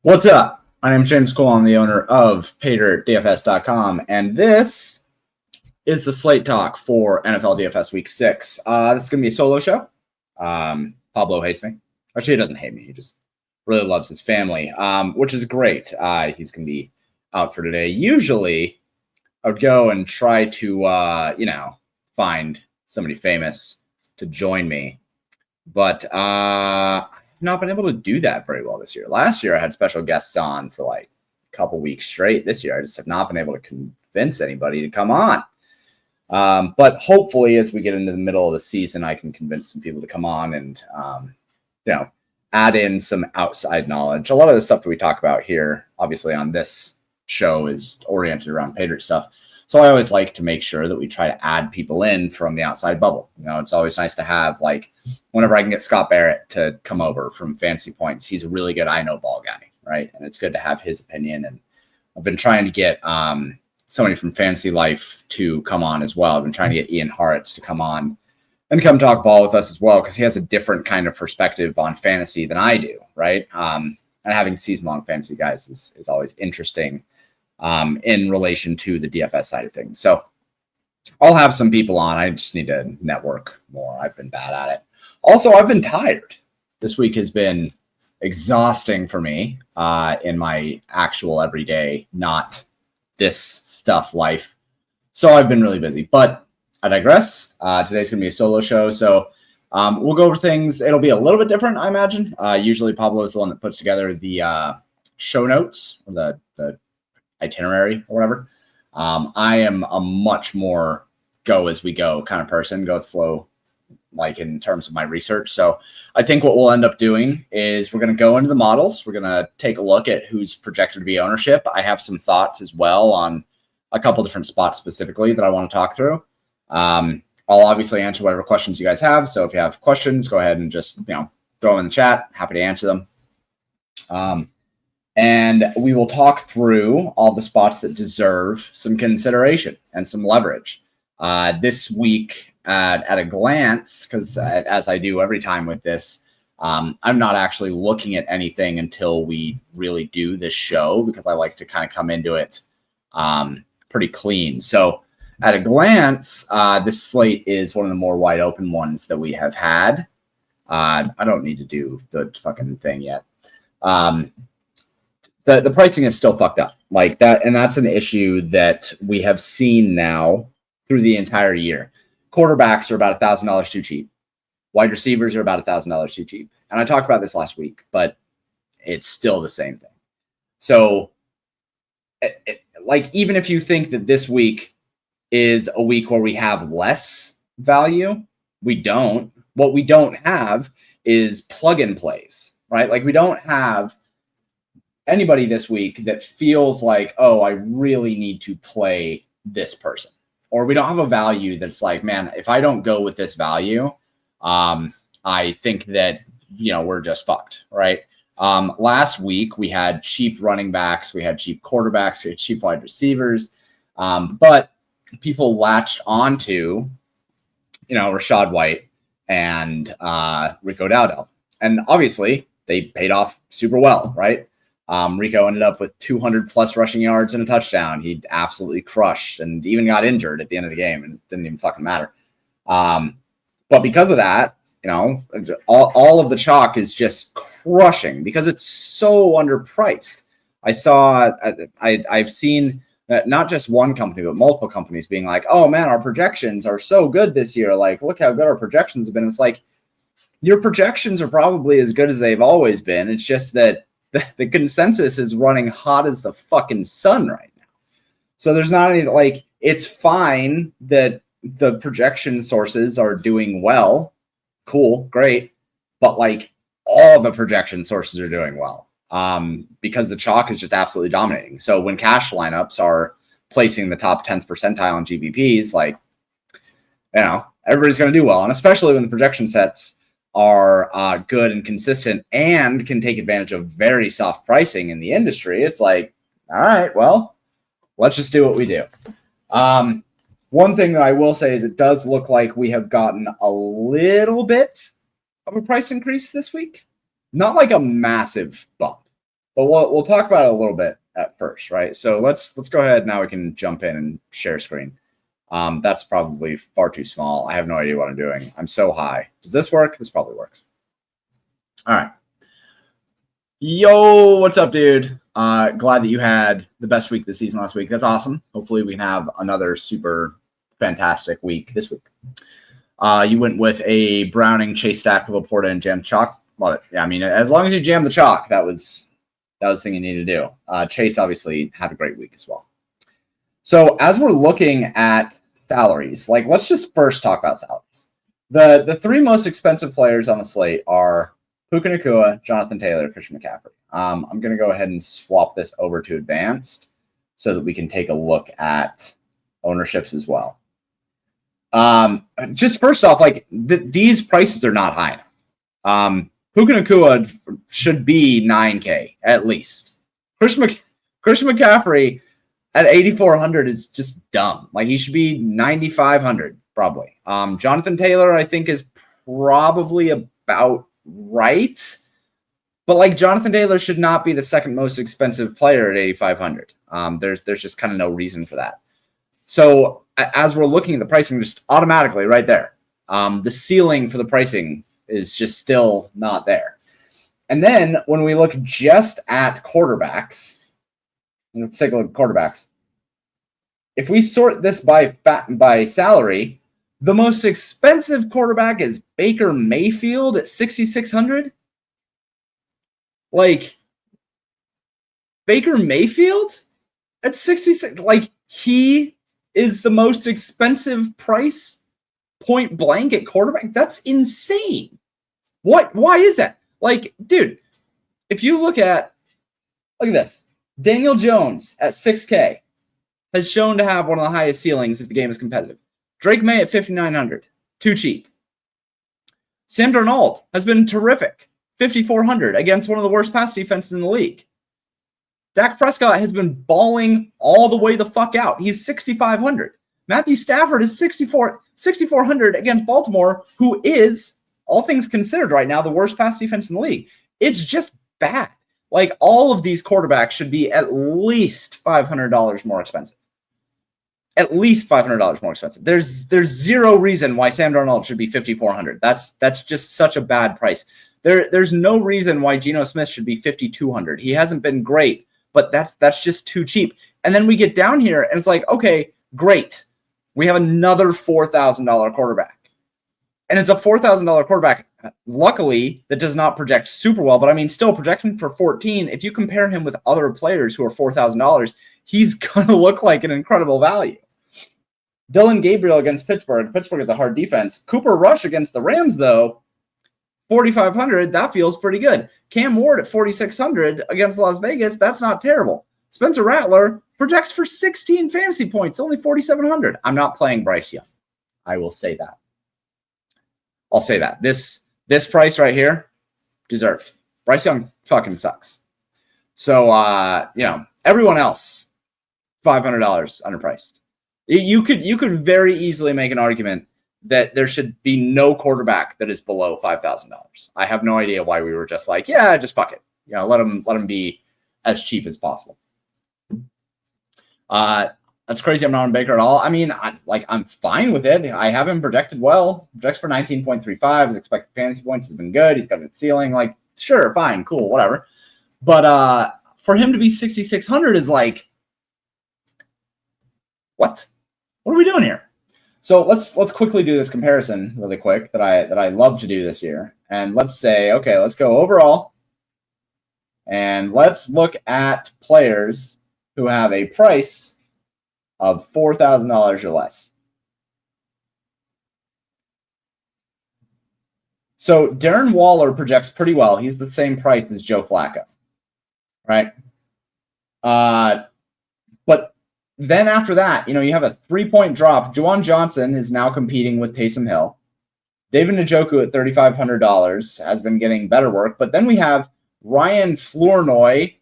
What's up? My name is James Cole. I'm the owner of Paydirt DFS.com, and this is the Slate Talk for NFL DFS Week 6. This is going to be a solo show. Pablo hates me. Actually, he doesn't hate me. He just really loves his family, which is great. He's going to be out for today. Usually, I would go and try to, find somebody famous to join me, but not been able to do that very well this year. Last year, I had special guests on for like a couple weeks straight. This year, I just have not been able to convince anybody to come on. But hopefully, as we get into the middle of the season, I can convince some people to come on and, add in some outside knowledge. A lot of the stuff that we talk about here, obviously on this show, is oriented around Paydirt stuff. So I always like to make sure that we try to add people in from the outside bubble. It's always nice to have, like, whenever I can get Scott Barrett to come over from Fantasy Points, he's a really good I know ball guy, right? And it's good to have his opinion. And I've been trying to get somebody from Fantasy Life to come on as well. I've been trying to get Ian Hartz to come on and come talk ball with us as well, because he has a different kind of perspective on fantasy than I do, right? And having season-long fantasy guys is always interesting in relation to the DFS side of things. So I'll have some people on. I just need to network more. I've been bad at it. Also, I've been tired. This week has been exhausting for me in my actual everyday, not this stuff life. So I've been really busy, but I digress. Today's going to be a solo show. So we'll go over things. It'll be a little bit different, I imagine. Usually Pablo is the one that puts together the show notes or the itinerary or whatever. I am a much more go as we go kind of person, go with flow, like in terms of my research. So I think what we'll end up doing is we're going to go into the models. We're going to take a look at who's projected to be ownership. I have some thoughts as well on a couple different spots specifically that I want to talk through. I'll obviously answer whatever questions you guys have. So if you have questions, go ahead and just, throw them in the chat. Happy to answer them. And we will talk through all the spots that deserve some consideration and some leverage. This week, at a glance, because as I do every time with this, I'm not actually looking at anything until we really do this show, because I like to kind of come into it pretty clean. So at a glance, this slate is one of the more wide open ones that we have had. I don't need to do the fucking thing yet. The pricing is still fucked up like that. And that's an issue that we have seen now through the entire year. Quarterbacks are about $1,000 too cheap. Wide receivers are about $1,000 too cheap. And I talked about this last week, but it's still the same thing. So even if you think that this week is a week where we have less value, we don't. What we don't have is plug and plays, right? Like, we don't have anybody this week that feels like, oh, I really need to play this person. Or we don't have a value that's like, man, if I don't go with this value, I think that, we're just fucked, right? Last week, we had cheap running backs, we had cheap quarterbacks, we had cheap wide receivers, but people latched onto, Rashad White and Rico Dowdell. And obviously, they paid off super well, right? Rico ended up with 200 plus rushing yards and a touchdown. He absolutely crushed and even got injured at the end of the game, and it didn't even fucking matter. But because of that, all of the chalk is just crushing because it's so underpriced. I've seen that not just one company, but multiple companies being like, oh man, our projections are so good this year. Like, look how good our projections have been. It's like, your projections are probably as good as they've always been. It's just that the consensus is running hot as the fucking sun right now. So there's not any, it's fine that the projection sources are doing well. Cool, great. But all the projection sources are doing well because the chalk is just absolutely dominating. So when cash lineups are placing the top 10th percentile in GPPs, everybody's going to do well. And especially when the projection sets are good and consistent and can take advantage of very soft pricing in the industry, it's like, all right, well, let's just do what we do. One thing that I will say is it does look like we have gotten a little bit of a price increase this week. Not like a massive bump, But we'll talk about it a little bit at first, right? So let's go ahead. Now we can jump in and share screen. That's probably far too small. I have no idea what I'm doing. I'm so high. Does this work? This probably works. All right. Yo, what's up, dude? Glad that you had the best week this season last week. That's awesome. Hopefully we can have another super fantastic week this week. You went with a Browning, Chase Stack, Laporta, and Jam Chalk. Love it. Yeah, I mean, as long as you jam the chalk, that was the thing you needed to do. Chase obviously had a great week as well. So as we're looking at salaries, like let's just first talk about salaries. The three most expensive players on the slate are Puka Nacua, Jonathan Taylor, Christian McCaffrey. I'm going to go ahead and swap this over to advanced so that we can take a look at ownerships as well. Just first off, like these prices are not high enough. Puka Nacua should be $9K at least. Christian McCaffrey at 8,400 is just dumb. Like he should be 9,500 probably. Jonathan Taylor, I think, is probably about right. But like Jonathan Taylor should not be the second most expensive player at 8,500. There's just kind of no reason for that. So as we're looking at the pricing, just automatically right there, the ceiling for the pricing is just still not there. And then when we look just at quarterbacks, let's take a look at quarterbacks. If we sort this by salary, the most expensive quarterback is Baker Mayfield at 6,600. Like Baker Mayfield at 66, like he is the most expensive price point blank at quarterback. That's insane. Why is that? Like, dude, if you look at this, Daniel Jones at 6K has shown to have one of the highest ceilings if the game is competitive. Drake May at 5,900, too cheap. Sam Darnold has been terrific, 5,400 against one of the worst pass defenses in the league. Dak Prescott has been balling all the way the fuck out. He's 6,500. Matthew Stafford is 6,400 against Baltimore, who is, all things considered right now, the worst pass defense in the league. It's just bad. Like all of these quarterbacks should be at least $500 more expensive. At least $500 more expensive. There's zero reason why Sam Darnold should be 5,400. That's just such a bad price. There's no reason why Geno Smith should be 5,200. He hasn't been great, but that's just too cheap. And then we get down here and it's like, okay, great. We have another $4,000 quarterback. And it's a $4,000 quarterback, luckily, that does not project super well. But I mean, still projecting for 14, if you compare him with other players who are $4,000, he's going to look like an incredible value. Dylan Gabriel against Pittsburgh. Pittsburgh is a hard defense. Cooper Rush against the Rams, though, 4,500. That feels pretty good. Cam Ward at 4,600 against Las Vegas. That's not terrible. Spencer Rattler projects for 16 fantasy points, only 4,700. I'm not playing Bryce Young. I will say that. I'll say that. This price right here, deserved. Bryce Young fucking sucks. So, everyone else, $500 underpriced. You could very easily make an argument that there should be no quarterback that is below $5,000. I have no idea why we were just like, yeah, just fuck it. Let them be as cheap as possible. That's crazy. I'm not on Baker at all. I mean, I'm fine with it. I have him projected well. Projects for 19.35. His expected fantasy points has been good. He's got a ceiling. Like, sure, fine, cool, whatever. But for him to be 6,600 is like, what? What are we doing here? So let's quickly do this comparison really quick that I love to do this year. And let's say, okay, let's go overall. And let's look at players who have a price of $4,000 or less. So Darren Waller projects pretty well. He's the same price as Joe Flacco, right? But then after that, you have a 3-point drop. Juwan Johnson is now competing with Taysom Hill. David Njoku at $3,500 has been getting better work. But then we have Ryan Flournoy.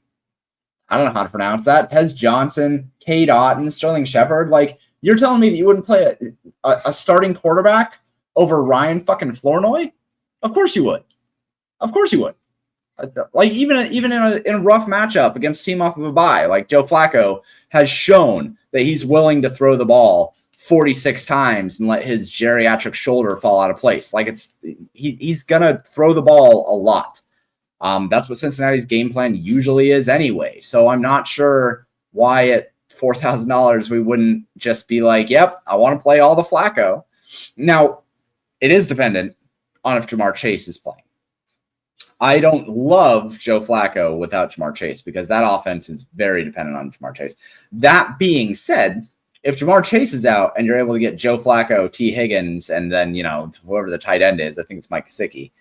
I don't know how to pronounce that. Tez Johnson, Cade Otton, Sterling Shepard. Like, you're telling me that you wouldn't play a starting quarterback over Ryan fucking Flournoy? Of course you would. Of course you would. Like even in a rough matchup against a team off of a bye, like Joe Flacco has shown that he's willing to throw the ball 46 times and let his geriatric shoulder fall out of place. Like he's gonna throw the ball a lot. That's what Cincinnati's game plan usually is anyway. So I'm not sure why at $4,000 we wouldn't just be like, yep, I want to play all the Flacco. Now, it is dependent on if Jamar Chase is playing. I don't love Joe Flacco without Jamar Chase because that offense is very dependent on Jamar Chase. That being said, if Jamar Chase is out and you're able to get Joe Flacco, T. Higgins, and then, whoever the tight end is, I think it's Mike Gesicki.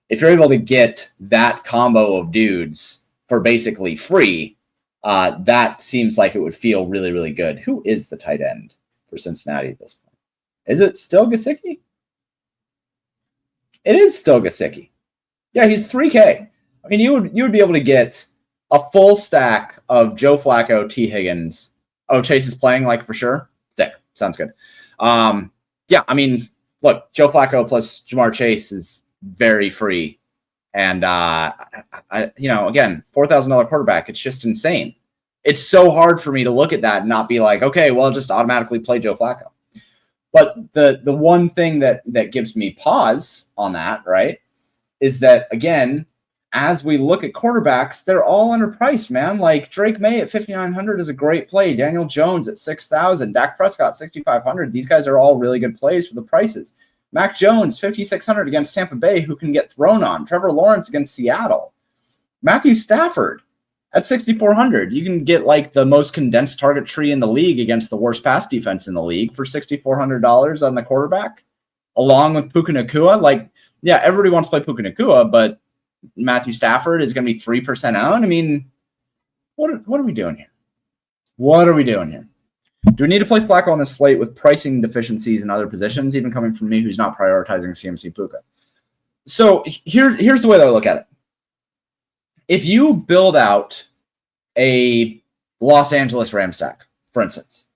If you're able to get that combo of dudes for basically free, that seems like it would feel really, really good. Who is the tight end for Cincinnati at this point? Is it still Gesicki? It is still Gesicki. Yeah, he's 3K. I mean, you would be able to get a full stack of Joe Flacco, T. Higgins. Oh, Chase is playing, like, for sure? Sick. Sounds good. Yeah, I mean, look, Joe Flacco plus Jamar Chase is very free. And, again, $4,000 quarterback, it's just insane. It's so hard for me to look at that and not be like, okay, well, just automatically play Joe Flacco. But the one thing that gives me pause on that, right, is that, again, as we look at quarterbacks, they're all underpriced, man. Like Drake May at 5,900 is a great play. Daniel Jones at 6,000. Dak Prescott, 6,500. These guys are all really good plays for the prices. Mac Jones, 5,600 against Tampa Bay, who can get thrown on. Trevor Lawrence against Seattle. Matthew Stafford at 6,400. You can get like the most condensed target tree in the league against the worst pass defense in the league for $6,400 on the quarterback, along with Puka Nacua. Like, yeah, everybody wants to play Puka Nacua, but Matthew Stafford is going to be 3% out. I mean, what are we doing here? What are we doing here? Do we need to play Flacco on the slate with pricing deficiencies in other positions, even coming from me who's not prioritizing CMC Puka? So here's the way that I look at it. If you build out a Los Angeles Rams stack, for instance,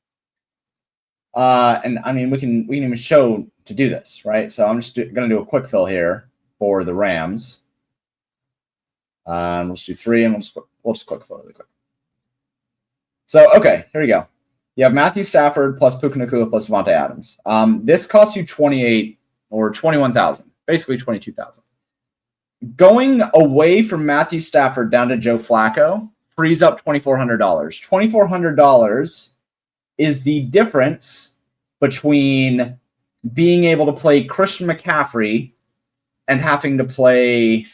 and I mean, we can even show to do this, right? So I'm just going to do a quick fill here for the Rams. We'll just do 3, and we'll just quick fill really quick. So, okay, here we go. You have Matthew Stafford plus Puka Nacua plus Devontae Adams. This costs you 28 or 21,000, basically 22,000. Going away from Matthew Stafford down to Joe Flacco frees up $2,400. $2,400 is the difference between being able to play Christian McCaffrey and having to play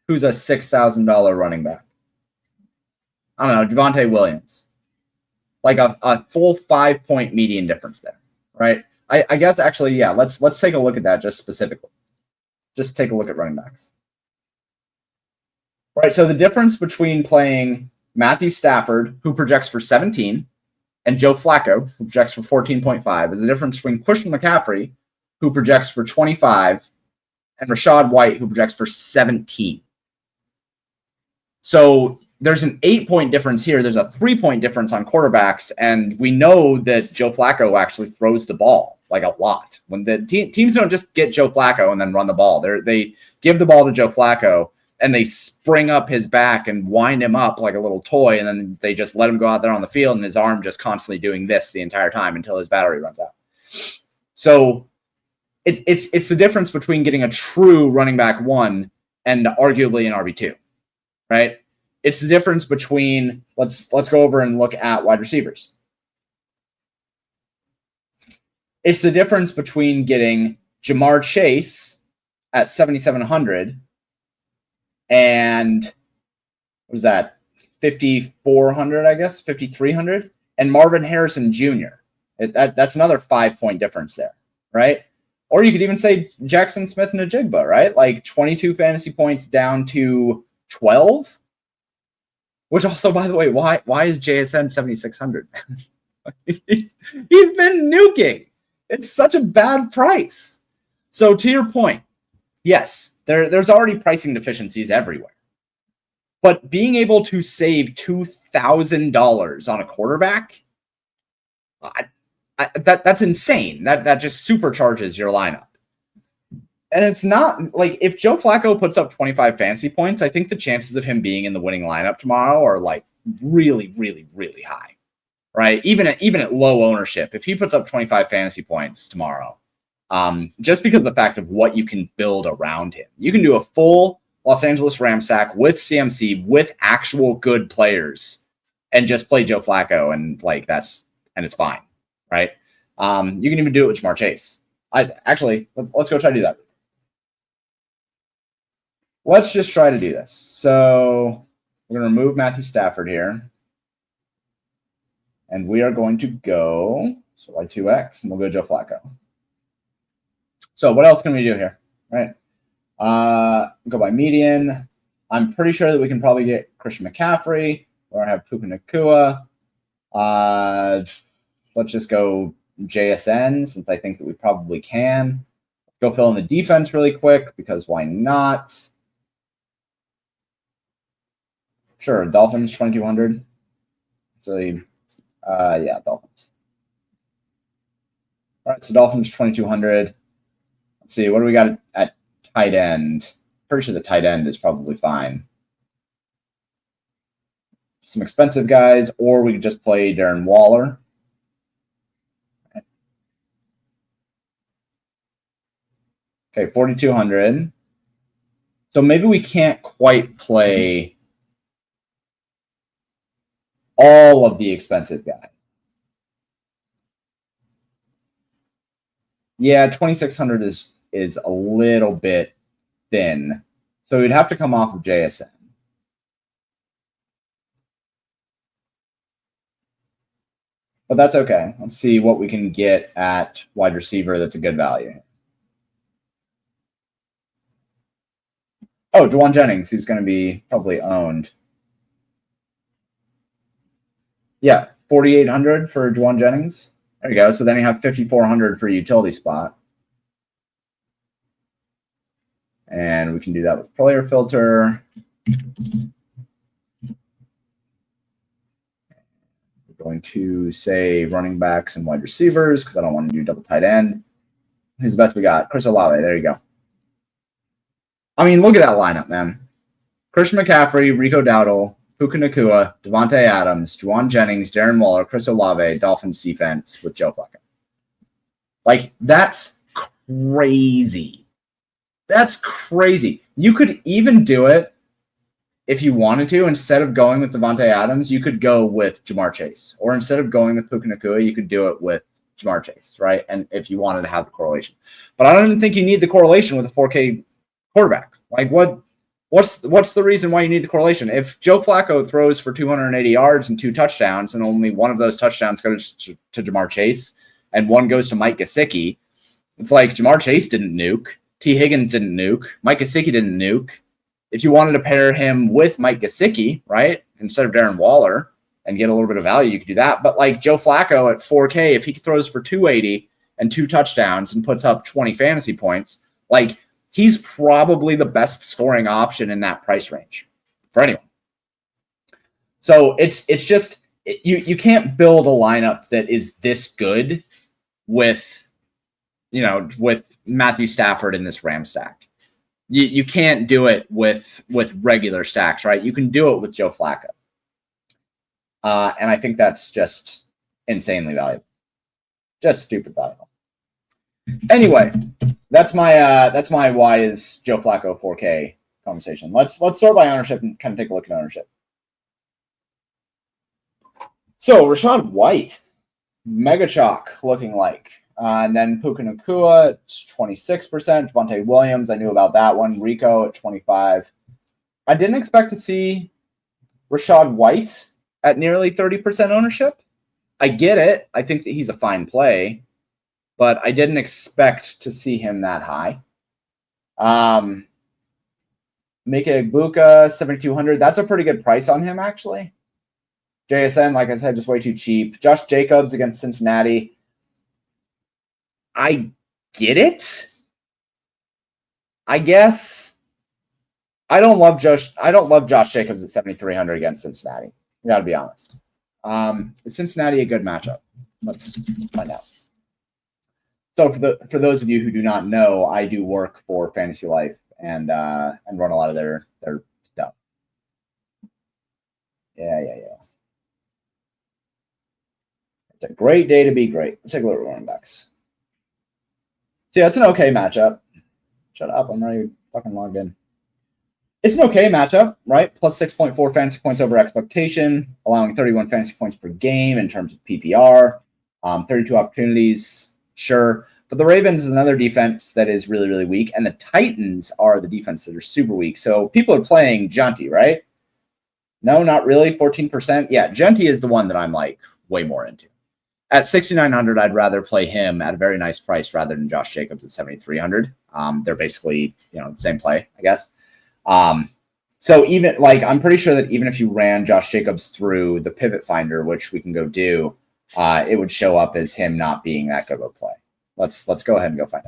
who's a $6,000 running back. I don't know, Javonte Williams. Like a full 5-point median difference there, right? I guess actually, yeah, let's take a look at that just specifically. Just take a look at running backs. Right, so the difference between playing Matthew Stafford, who projects for 17, and Joe Flacco, who projects for 14.5, is the difference between Christian McCaffrey, who projects for 25, and Rachaad White, who projects for 17. So there's an 8-point difference here. There's a 3-point difference on quarterbacks, and we know that Joe Flacco actually throws the ball like a lot. When the teams don't just get Joe Flacco and then run the ball, they give the ball to Joe Flacco and they spring up his back and wind him up like a little toy, and then they just let him go out there on the field and his arm just constantly doing this the entire time until his battery runs out. So it's the difference between getting a true running back 1 and arguably an RB2, right? It's the difference between, let's go over and look at wide receivers. It's the difference between getting Jamar Chase at 7,700 and what was that, 5,400, I guess, 5,300, and Marvin Harrison Jr. That's another 5-point difference there, right? Or you could even say Jackson Smith-Njigba, right? Like 22 fantasy points down to 12. Which also, by the way, why is JSN 7,600? He's been nuking. It's such a bad price. So to your point, yes, there's already pricing deficiencies everywhere. But being able to save $2,000 on a quarterback, that's insane. That just supercharges your lineup. And it's not like if Joe Flacco puts up 25 fantasy points, I think the chances of him being in the winning lineup tomorrow are like really, really, really high, right? Even at low ownership, if he puts up 25 fantasy points tomorrow, just because of the fact of what you can build around him, you can do a full Los Angeles Rams stack with CMC with actual good players, and just play Joe Flacco, and like it's fine, right? You can even do it with Jamar Chase. Let's go try to do that. Let's just try to do this. So we're going to remove Matthew Stafford here. And we are going to go, so Y2X, and we'll go Joe Flacco. So what else can we do here? Right? Go by median. I'm pretty sure that we can probably get Christian McCaffrey or have Puka Nacua. Let's just go JSN, since I think that we probably can. Go fill in the defense really quick, because why not? Sure, Dolphins 2,200. So, yeah, Dolphins. All right, so Dolphins 2,200. Let's see, what do we got at tight end? Pretty sure the tight end is probably fine. Some expensive guys, or we could just play Darren Waller. Okay, 4,200. So maybe we can't quite play all of the expensive guys. Yeah, 2,600 is a little bit thin. So we'd have to come off of JSN. But that's okay. Let's see what we can get at wide receiver that's a good value. Oh, Juwan Jennings, who's going to be probably owned. Yeah, 4,800 for Juwan Jennings. There you go. So then you have 5,400 for utility spot. And we can do that with player filter. We're going to say running backs and wide receivers, because I don't want to do double tight end. Who's the best we got? Chris Olave. There you go. I mean, look at that lineup, man. Christian McCaffrey, Rico Dowdle, Puka Nacua, Devontae Adams, Juwan Jennings, Darren Waller, Chris Olave, Dolphins defense with Joe Flacco. Like, that's crazy. That's crazy. You could even do it if you wanted to. Instead of going with Devontae Adams, you could go with Jamar Chase. Or instead of going with Puka Nacua, you could do it with Jamar Chase, right? And if you wanted to have the correlation. But I don't even think you need the correlation with a 4K quarterback. Like, what's the reason why you need the correlation? If Joe Flacco throws for 280 yards and 2 touchdowns, and only one of those touchdowns goes to Jamar Chase and one goes to Mike Gesicki, it's like Jamar Chase didn't nuke, T. Higgins didn't nuke, Mike Gesicki didn't nuke. If you wanted to pair him with Mike Gesicki, right, instead of Darren Waller, and get a little bit of value, you could do that. But like Joe Flacco at 4K, if he throws for 280 and 2 touchdowns and puts up 20 fantasy points, like, he's probably the best scoring option in that price range for anyone. So it's just you can't build a lineup that is this good with Matthew Stafford in this Ram stack. You can't do it with regular stacks, right? You can do it with Joe Flacco. And I think that's just insanely valuable. Just stupid valuable. Anyway, that's my why is Joe Flacco 4K conversation. Let's start by ownership and kind of take a look at ownership. So Rachaad White, mega chalk looking like. And then Puka Nacua at 26%. Devontae Williams, I knew about that one. Rico at 25%. I didn't expect to see Rachaad White at nearly 30% ownership. I get it. I think that he's a fine play, but I didn't expect to see him that high. Mika Egbuka, 7,200. That's a pretty good price on him, actually. JSN, like I said, just way too cheap. Josh Jacobs against Cincinnati. I get it, I guess. I don't love Josh Jacobs at 7,300 against Cincinnati. You got to be honest. Is Cincinnati a good matchup? Let's find out. So for those of you who do not know, I do work for Fantasy Life and run a lot of their stuff. Yeah. It's a great day to be great. Let's take a look at running backs. See, that's an okay matchup. Shut up. I'm not even fucking logged in. It's an okay matchup, right? Plus 6.4 fantasy points over expectation, allowing 31 fantasy points per game in terms of PPR, 32 opportunities, sure. But the Ravens is another defense that is really, really weak, and the Titans are the defense that are super weak. So people are playing Junty, right? No, not really. 14%. Yeah, Junty is the one that I'm like way more into. At 6,900, I'd rather play him at a very nice price rather than Josh Jacobs at 7,300. They're basically, the same play, I guess. So even I'm pretty sure that even if you ran Josh Jacobs through the pivot finder, which we can go do, it would show up as him not being that good of a play. Let's go ahead and go find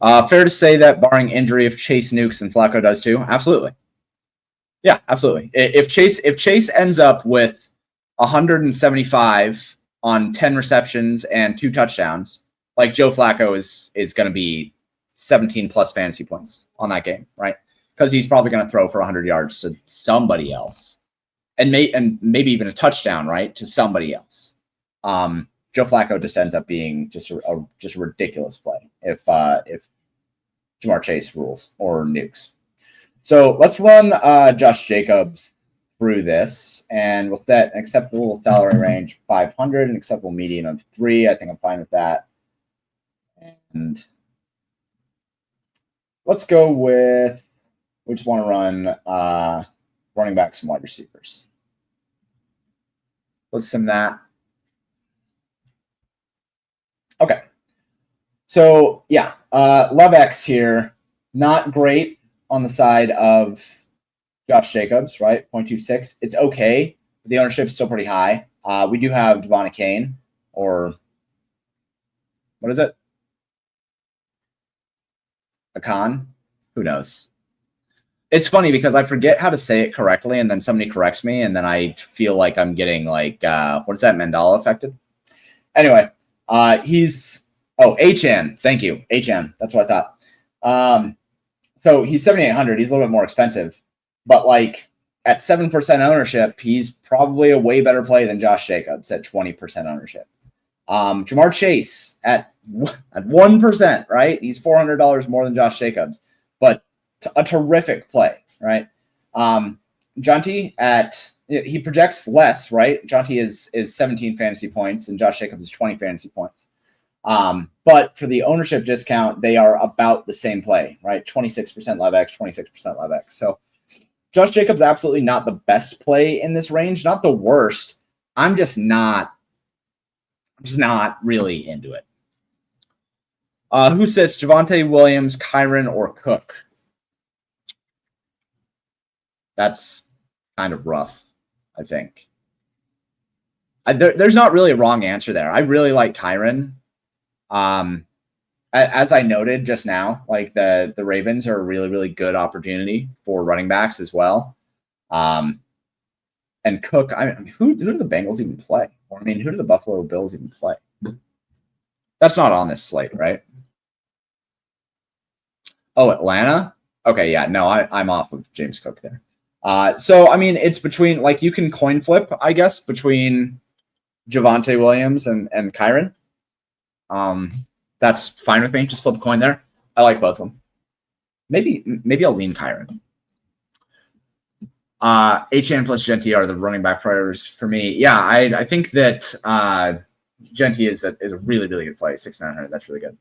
out. Fair to say that barring injury, if Chase nukes and Flacco does too, absolutely. Yeah, absolutely. If Chase ends up with 175 on 10 receptions and 2 touchdowns, like Joe Flacco is going to be 17 plus fantasy points on that game, right? Because he's probably going to throw for 100 yards to somebody else, and maybe even a touchdown, right, to somebody else. Joe Flacco just ends up being just a ridiculous play if Jamar Chase rules or nukes. So let's run Josh Jacobs through this, and we'll set an acceptable salary range 500, an acceptable median of 3. I think I'm fine with that. And let's go with, we just want to run running backs and wide receivers. Let's sim that. Okay. So yeah, Love X here, not great on the side of Josh Jacobs, right? 0.26. It's okay, but the ownership is still pretty high. We do have Devon Kane, or what is it? Akan? Who knows? It's funny because I forget how to say it correctly, and then somebody corrects me, and then I feel like I'm getting what is that, Mandela affected? Anyway, he's Achan. Thank you, Achan. That's what I thought. So he's 7,800. He's a little bit more expensive, but at 7% ownership, he's probably a way better play than Josh Jacobs at 20% ownership. Jamar Chase at 1%, right? He's $400 more than Josh Jacobs, but a terrific play, right? Junty he projects less, right? Junty is 17 fantasy points and Josh Jacobs is 20 fantasy points. But for the ownership discount, they are about the same play, right? 26% Love X, 26% Love X. So Josh Jacobs absolutely not the best play in this range, not the worst. I'm just not really into it. Who sits Javonte Williams, Kyren, or Cook? That's kind of rough, I think. There's not really a wrong answer there. I really like Kyren. As I noted just now, the Ravens are a really, really good opportunity for running backs as well. And Cook, who do the Bengals even play? Or who do the Buffalo Bills even play? That's not on this slate, right? Oh, Atlanta? Okay, yeah, no, I'm off of James Cook there. So, it's between, you can coin flip, I guess, between Javonte Williams and Kyren. That's fine with me. Just flip a coin there. I like both of them. Maybe I'll lean Kyren. HN plus Genty are the running back priors for me. Yeah, I think that Genty is a really, really good play. 6,900. That's really good.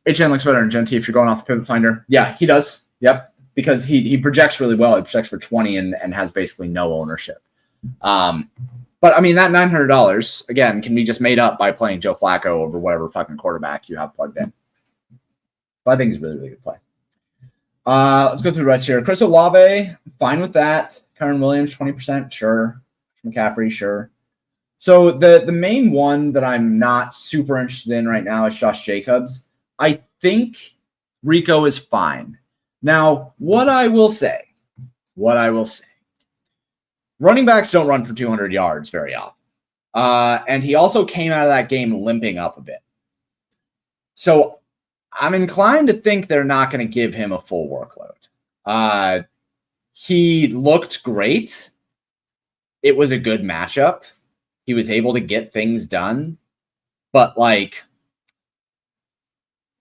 HN looks better than Genty if you're going off the pivot finder. Yeah, he does. Yep. Because he projects really well. He projects for 20 and has basically no ownership. But that $900 again can be just made up by playing Joe Flacco over whatever fucking quarterback you have plugged in. So I think he's a really, really good play. Let's go through the rest here. Chris Olave, fine with that. Kyren Williams, 20%, sure. McCaffrey, sure. So the main one that I'm not super interested in right now is Josh Jacobs. I think Rico is fine. Now, what I will say, running backs don't run for 200 yards very often. And he also came out of that game limping up a bit. So I'm inclined to think they're not going to give him a full workload. He looked great. It was a good matchup. He was able to get things done. But like,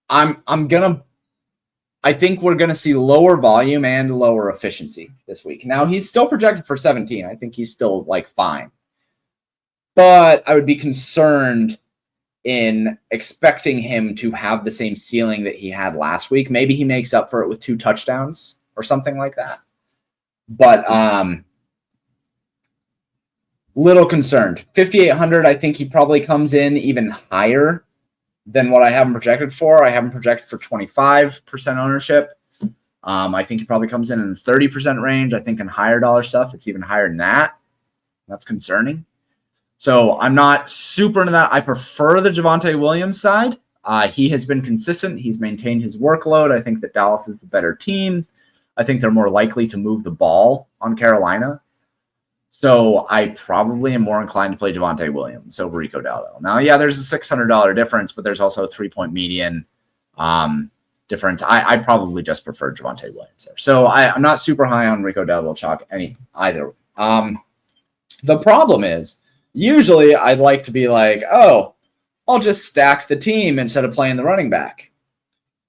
I think we're going to see lower volume and lower efficiency this week. Now, he's still projected for 17. I think he's still like fine. But I would be concerned in expecting him to have the same ceiling that he had last week. Maybe he makes up for it with 2 touchdowns or something like that. But little concerned. 5,800, I think he probably comes in even higher than what I have him projected for. I have him projected for 25% ownership. I think he probably comes in the 30% range. I think in higher dollar stuff, it's even higher than that. That's concerning. So I'm not super into that. I prefer the Javonte Williams side. He has been consistent. He's maintained his workload. I think that Dallas is the better team. I think they're more likely to move the ball on Carolina. So I probably am more inclined to play Javonte Williams over Rico Dowdle. Now, yeah, there's a $600 difference, but there's also a 3-point median difference. I probably just prefer Javonte Williams there. So I'm not super high on Rico Dowdle chalk either. The problem is, usually I'd like to be like, oh, I'll just stack the team instead of playing the running back.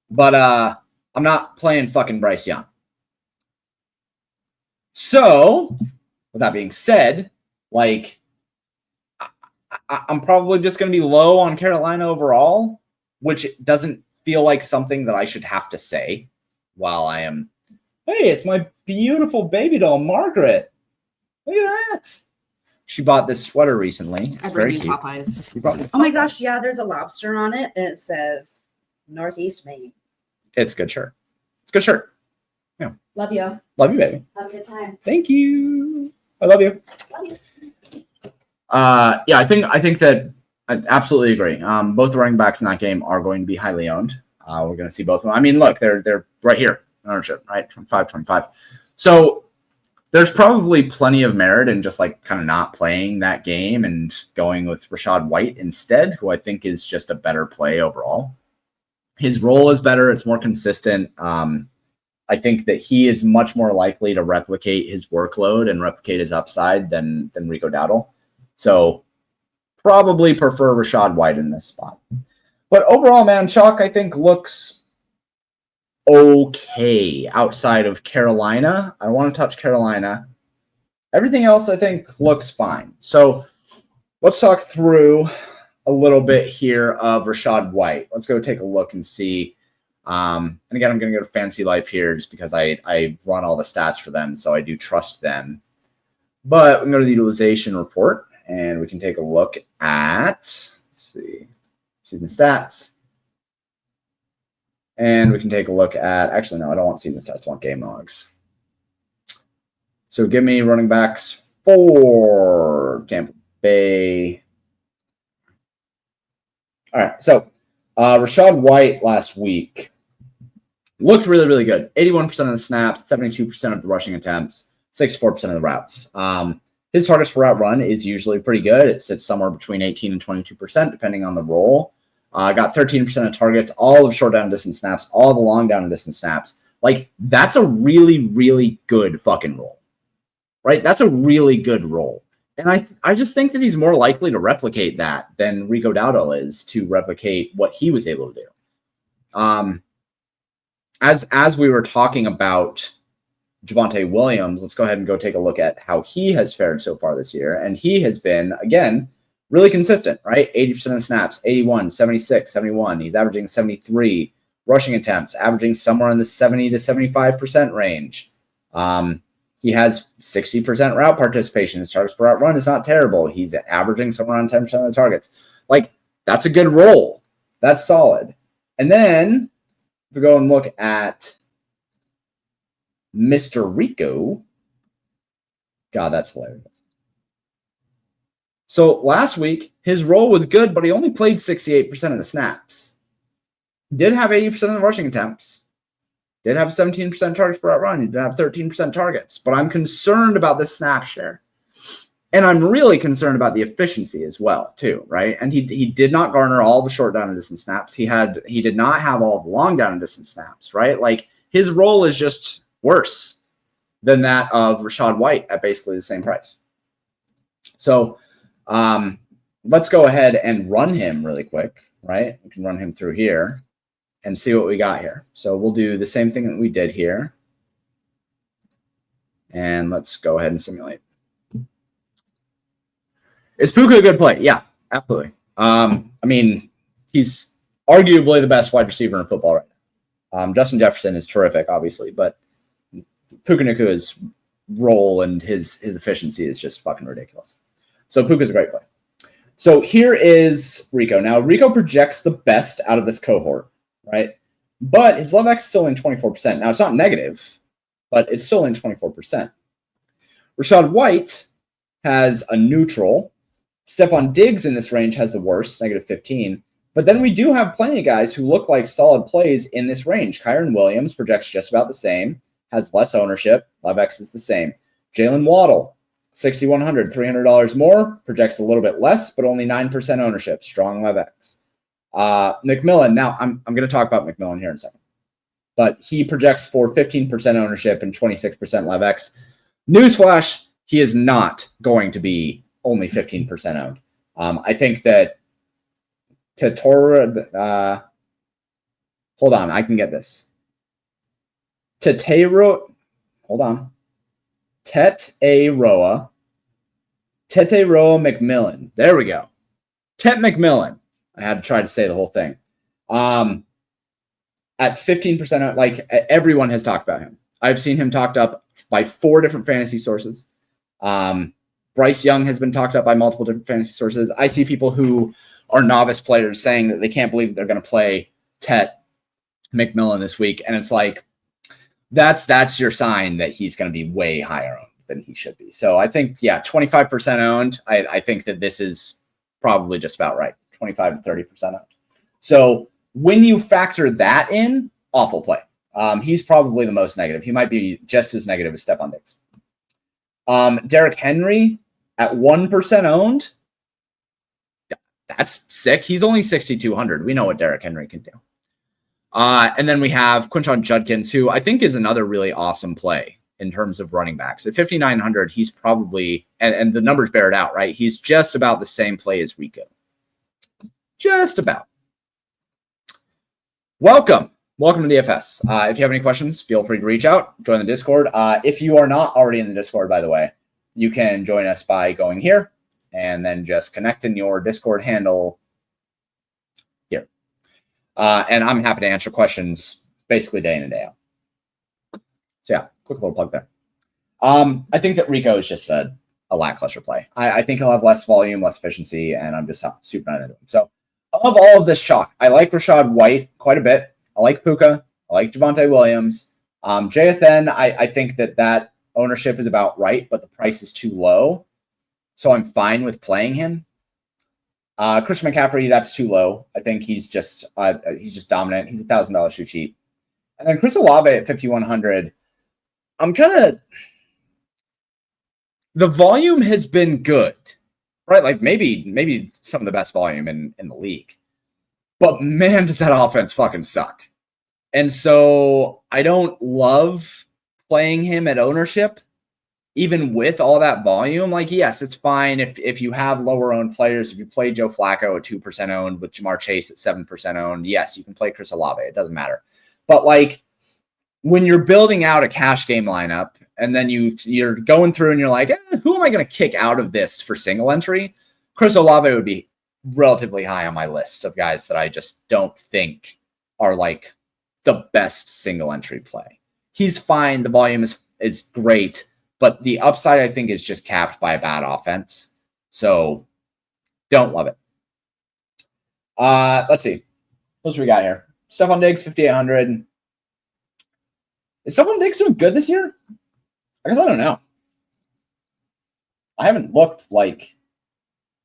But I'm not playing fucking Bryce Young. So, with that being said, like, I'm probably just going to be low on Carolina overall, which doesn't feel like something that I should have to say while I am. Hey, it's my beautiful baby doll, Margaret. Look at that. She bought this sweater recently. I bring you Popeyes. Popeyes. Oh my gosh, yeah, there's a lobster on it, and it says Northeast Maine. It's a good shirt. It's a good shirt. Yeah. Love you. Love you, baby. Have a good time. Thank you. I love you. Love you. Yeah, I think that I absolutely agree. Both the running backs in that game are going to be highly owned. We're going to see both of them. I mean, look, they're right here in ownership, right? 25. So there's probably plenty of merit in just like kind of not playing that game and going with Rachaad White instead, who I think is just a better play overall. His role is better. It's more consistent. I think that he is much more likely to replicate his workload and replicate his upside than Rico Dowdle. So probably prefer Rachaad White in this spot. But overall, man, chalk, I think, looks okay outside of Carolina. I want to touch Carolina. Everything else, I think, looks fine. So let's talk through a little bit here of Rachaad White. Let's go take a look and see. And again, I'm going to go to Fantasy Life here just because I run all the stats for them, so I do trust them. But we can go to the utilization report, and we can take a look at, let's see, season stats. And we can take a look at, actually, no, I don't want season stats. I want game logs. So give me running backs for Tampa Bay. All right, so Rachaad White last week looked really, really good. 81% of the snaps, 72% of the rushing attempts, 64% of the routes. His targets per route run is usually pretty good. It sits somewhere between 18 and 22%, depending on the role. Got 13% of targets, all of short down and distance snaps, all the long down and distance snaps. Like, that's a really, really good fucking role, right? That's a really good role. And I just think that he's more likely to replicate that than Rico Dowdle is to replicate what he was able to do. As we were talking about Javonte Williams, let's go ahead and go take a look at how he has fared so far this year. And he has been, again, really consistent, right? 80% of snaps, 81, 76, 71. He's averaging 73 rushing attempts, averaging somewhere in the 70 to 75% range. He has 60% route participation. His targets per route run is not terrible. He's averaging somewhere around 10% of the targets. Like, that's a good role. That's solid. And then if we go and look at Mr. Rico, God, that's hilarious. So last week, his role was good, but he only played 68% of the snaps. Did have 80% of the rushing attempts. Did have 17% targets per route run. He did have 13% targets. But I'm concerned about this snap share. And I'm really concerned about the efficiency as well, too, right? And he did not garner all the short down and distance snaps. He did not have all the long down and distance snaps, right? Like his role is just worse than that of Rachaad White at basically the same price. So let's go ahead and run him really quick, right? We can run him through here and see what we got here. So we'll do the same thing that we did here. And let's go ahead and simulate. Is Puka a good play? Yeah, absolutely. I mean, he's arguably the best wide receiver in football right now. Justin Jefferson is terrific, obviously, but Puka Nakua's role and his efficiency is just fucking ridiculous. So Puka's a great play. So here is Rico. Now, Rico projects the best out of this cohort, right? But his LevX is still in 24%. Now, it's not negative, but it's still in 24%. Rachaad White has a neutral. Stephon Diggs in this range has the worst, negative 15. But then we do have plenty of guys who look like solid plays in this range. Kyron Williams projects just about the same, has less ownership. LevX is the same. Jalen Waddle, $6,100, $300 more, projects a little bit less, but only 9% ownership. Strong LevX. McMillan, now I'm going to talk about McMillan here in a second. But he projects for 15% ownership and 26% LevX. Newsflash, he is not going to be only 15% owned. I think that Tatora, hold on, I can get this. Teteroa McMillan. There we go. Tet McMillan. I had to try to say the whole thing. At 15%, like everyone has talked about him. I've seen him talked up by 4 different fantasy sources. Bryce Young has been talked up by multiple different fantasy sources. I see people who are novice players saying that they can't believe they're going to play Tet McMillan this week. And it's like, that's your sign that he's going to be way higher owned than he should be. So I think, yeah, 25% owned. I think that this is probably just about right. 25 to 30% owned. So when you factor that in, awful play. He's probably the most negative. He might be just as negative as Stephon Diggs. Derrick Henry at 1% owned. That's sick. He's only 6,200. We know what Derrick Henry can do. And then we have Quinshon Judkins, who I think is another really awesome play in terms of running backs. At 5,900, he's probably, and the numbers bear it out, right? He's just about the same play as Rico. Just about. Welcome to DFS. If you have any questions, feel free to reach out, join the Discord. If you are not already in the Discord, by the way, you can join us by going here and then just connecting your Discord handle here. And I'm happy to answer questions basically day in and day out. So yeah, quick little plug there. I think that Rico is just a lackluster play. I think he'll have less volume, less efficiency, and I'm just super not into him. So of all of this chalk, I like Rachaad White quite a bit. I like Puka. I like Javonte Williams. JSN, I think that ownership is about right, but the price is too low. So I'm fine with playing him. Christian McCaffrey, that's too low. I think he's just dominant. He's $1,000 too cheap. And then Chris Olave at 5,100. I'm kind of, the volume has been good, right? Like maybe some of the best volume in the league. But man, does that offense fucking suck. And so I don't love playing him at ownership, even with all that volume. Like, yes, it's fine if you have lower owned players. If you play Joe Flacco at 2% owned with Jamar Chase at 7% owned, yes, you can play Chris Olave. It doesn't matter. But like when you're building out a cash game lineup and then you're going through and you're like, who am I going to kick out of this for single entry? Chris Olave would be relatively high on my list of guys that I just don't think are like the best single entry play. He's fine. The volume is great, but the upside I think is just capped by a bad offense. So don't love it. Let's see. What we got here? Stephon Diggs, 5,800. Is Stephon Diggs doing good this year? I guess I don't know. I haven't looked like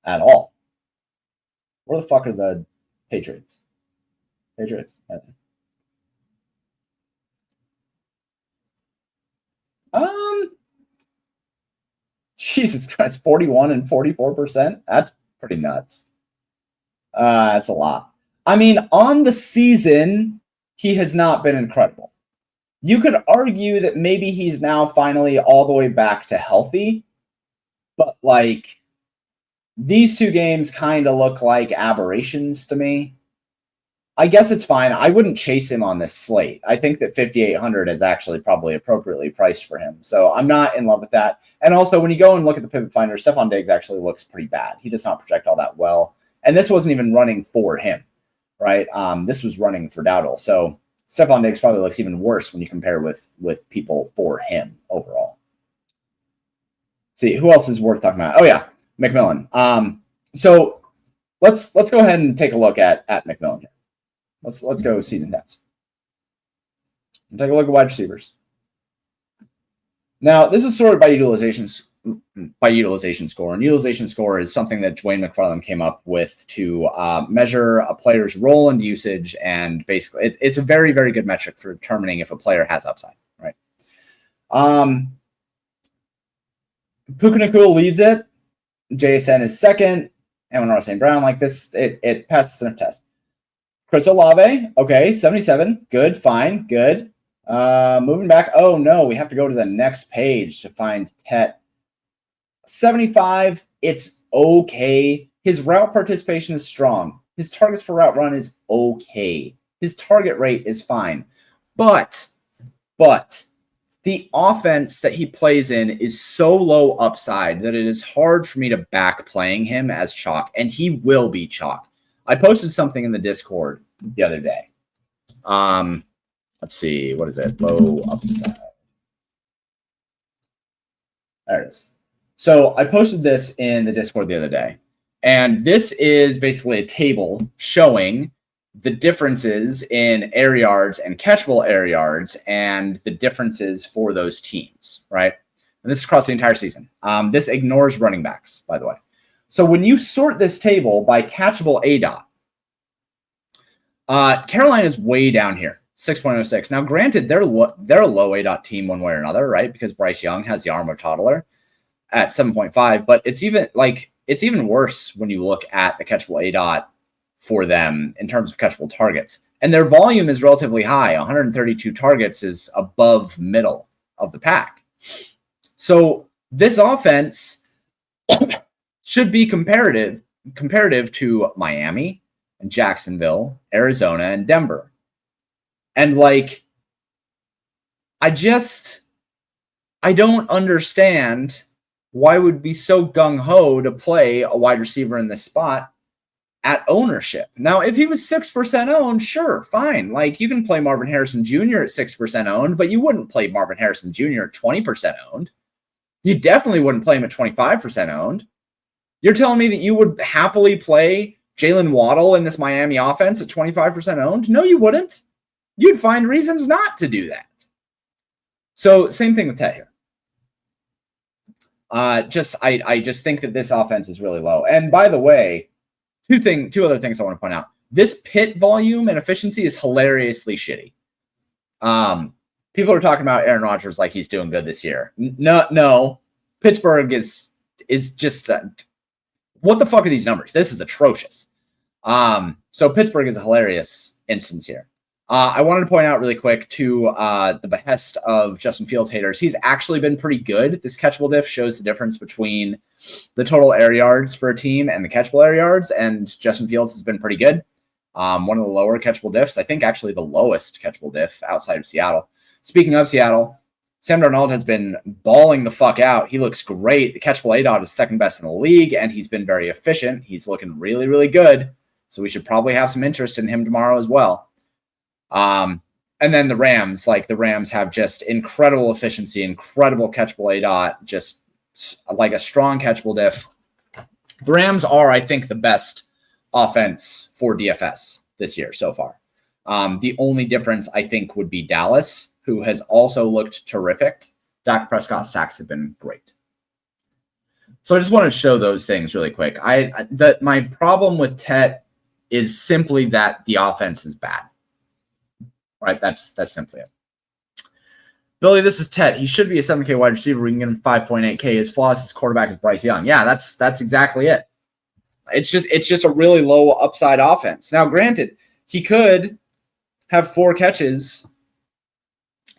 at all. Where the fuck are the Patriots? Patriots. Jesus Christ, 41 and 44%. That's pretty nuts. That's a lot. I mean, on the season, he has not been incredible. You could argue that maybe he's now finally all the way back to healthy, but like these two games kind of look like aberrations to me. I guess it's fine. I wouldn't chase him on this slate. I think that 5,800 is actually probably appropriately priced for him. So I'm not in love with that. And also, when you go and look at the pivot finder, Stephon Diggs actually looks pretty bad. He does not project all that well. And this wasn't even running for him, right? This was running for Dowdle. So Stephon Diggs probably looks even worse when you compare with people for him overall. See, who else is worth talking about? Oh, yeah, McMillan. So let's go ahead and take a look at McMillan here. Let's go season stats. Take a look at wide receivers. Now, this is sorted by utilization score, and utilization score is something that Dwayne McFarland came up with to measure a player's role and usage, and basically, it's a very, very good metric for determining if a player has upside, right? Puka Nacua leads it. JSN is second. Amon-Ra St. Brown, like this, it passes the sniff test. Chris Olave, okay, 77, good, fine, good. Moving back, oh no, we have to go to the next page to find Tet. 75, it's okay. His route participation is strong. His targets per route run is okay. His target rate is fine. But the offense that he plays in is so low upside that it is hard for me to back playing him as chalk, and he will be chalk. I posted something in the Discord the other day. Let's see, what is it? Low upside. There it is. So I posted this in the Discord the other day, and this is basically a table showing the differences in air yards and catchable air yards and the differences for those teams, right? And this is across the entire season. This ignores running backs, by the way. So when you sort this table by catchable ADOT, Carolina is way down here, 6.06. Now, granted, they're a low ADOT team one way or another, right? Because Bryce Young has the arm of a toddler at 7.5, but it's even worse when you look at the catchable ADOT for them in terms of catchable targets. And their volume is relatively high. 132 targets is above middle of the pack. So this offense should be comparative to Miami and Jacksonville, Arizona, and Denver. And like, I don't understand why would be so gung-ho to play a wide receiver in this spot at ownership. Now, if he was 6% owned, sure, fine. Like, you can play Marvin Harrison Jr. at 6% owned, but you wouldn't play Marvin Harrison Jr. at 20% owned. You definitely wouldn't play him at 25% owned. You're telling me that you would happily play Jalen Waddle in this Miami offense at 25% owned? No, you wouldn't. You'd find reasons not to do that. So, same thing with Ted here. I just think that this offense is really low. And by the way, two other things I want to point out. This pit volume and efficiency is hilariously shitty. People are talking about Aaron Rodgers like he's doing good this year. No. Pittsburgh is just what the fuck are these numbers? This is atrocious. So Pittsburgh is a hilarious instance here. I wanted to point out really quick to the behest of Justin Fields haters. He's actually been pretty good. This catchable diff shows the difference between the total air yards for a team and the catchable air yards, and Justin Fields has been pretty good. One of the lower catchable diffs, I think actually the lowest catchable diff outside of Seattle. Speaking of Seattle, Sam Darnold has been balling the fuck out. He looks great. The catchable ADOT is second best in the league, and he's been very efficient. He's looking really, really good. So we should probably have some interest in him tomorrow as well. And then the Rams have just incredible efficiency, incredible catchable ADOT, just like a strong catchable diff. The Rams are, I think, the best offense for DFS this year so far. The only difference, I think, would be Dallas, who has also looked terrific. Dak Prescott's sacks have been great. So I just want to show those things really quick. My problem with Tet is simply that the offense is bad. Right? That's simply it. Billy, this is Ted. He should be a 7K wide receiver. We can get him 5.8K. His flawless quarterback is Bryce Young. Yeah, that's exactly it. It's just a really low upside offense. Now, granted, he could have 4 catches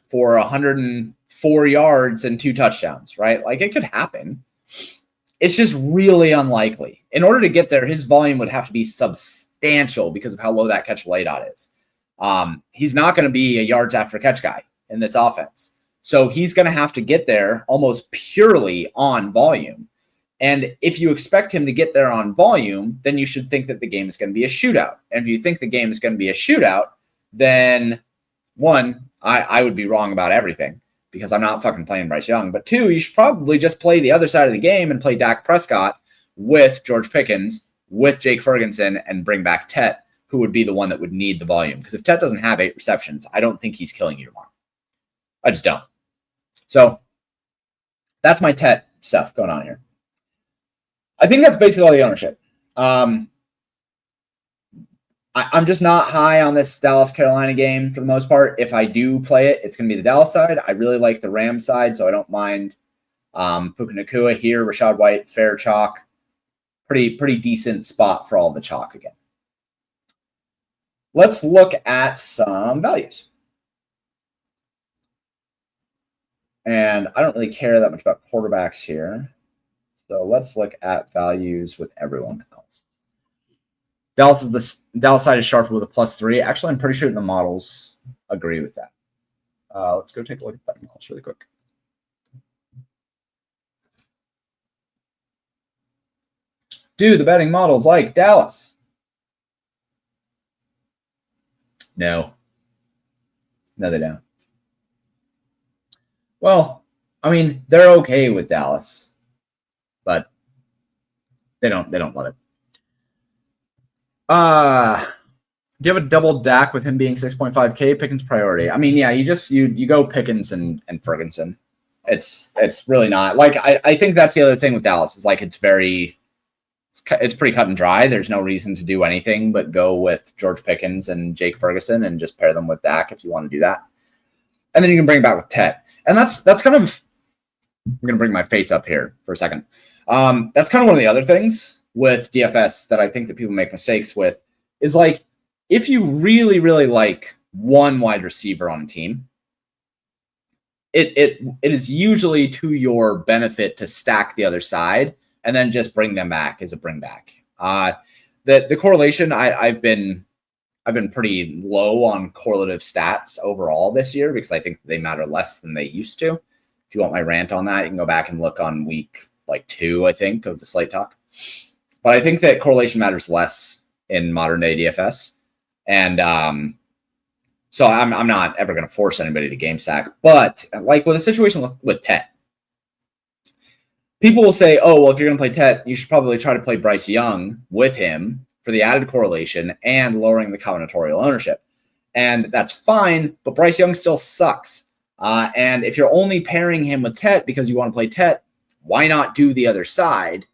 for 104 yards and 2 touchdowns, right? Like, it could happen. It's just really unlikely. In order to get there, his volume would have to be substantial because of how low that catchable ADOT is. He's not going to be a yards after catch guy in this offense. So he's going to have to get there almost purely on volume. And if you expect him to get there on volume, then you should think that the game is going to be a shootout. And if you think the game is going to be a shootout, then 1, I would be wrong about everything because I'm not fucking playing Bryce Young. But 2, you should probably just play the other side of the game and play Dak Prescott with George Pickens, with Jake Ferguson, and bring back Tet, who would be the one that would need the volume. Because if Tet doesn't have 8 receptions, I don't think he's killing you tomorrow. I just don't. So that's my Tet stuff going on here. I think that's basically all the ownership. I'm just not high on this Dallas-Carolina game for the most part. If I do play it, it's going to be the Dallas side. I really like the Rams side, so I don't mind Puka Nacua here, Rachaad White, fair chalk. Pretty decent spot for all the chalk again. Let's look at some values. And I don't really care that much about quarterbacks here. So let's look at values with everyone else. Dallas side is sharper with a +3. Actually, I'm pretty sure the models agree with that. Let's go take a look at the models really quick. Do the betting models like Dallas? No, they don't. Well, I mean, they're okay with Dallas, but they don't love it. Do you have a double Dak with him being 6.5K? Pickens priority. I mean, yeah, you go Pickens and Ferguson. It's really not like I think that's the other thing with Dallas is like it's pretty cut and dry. There's no reason to do anything but go with George Pickens and Jake Ferguson and just pair them with Dak if you want to do that. And then you can bring it back with Tet. And that's kind of, I'm going to bring my face up here for a second. That's kind of one of the other things with DFS that I think that people make mistakes with is like, if you really, really like one wide receiver on a team, it is usually to your benefit to stack the other side and then just bring them back as a bring back. The correlation, I've been pretty low on correlative stats overall this year because I think they matter less than they used to. If you want my rant on that, you can go back and look on week 2, I think, of the Slate Talk. But I think that correlation matters less in modern day DFS. And so I'm not ever going to force anybody to game stack. But like with a situation with Tet, people will say, oh, well, if you're going to play Tet, you should probably try to play Bryce Young with him for the added correlation and lowering the combinatorial ownership. And that's fine, but Bryce Young still sucks. And if you're only pairing him with Tet because you want to play Tet, why not do the other side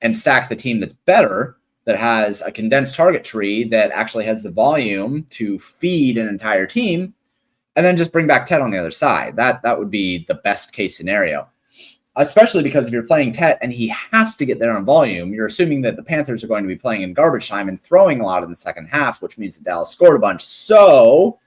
and stack the team that's better, that has a condensed target tree that actually has the volume to feed an entire team, and then just bring back Tet on the other side? That would be the best case scenario. Especially because if you're playing Tet and he has to get there on volume, you're assuming that the Panthers are going to be playing in garbage time and throwing a lot in the second half, which means that Dallas scored a bunch. So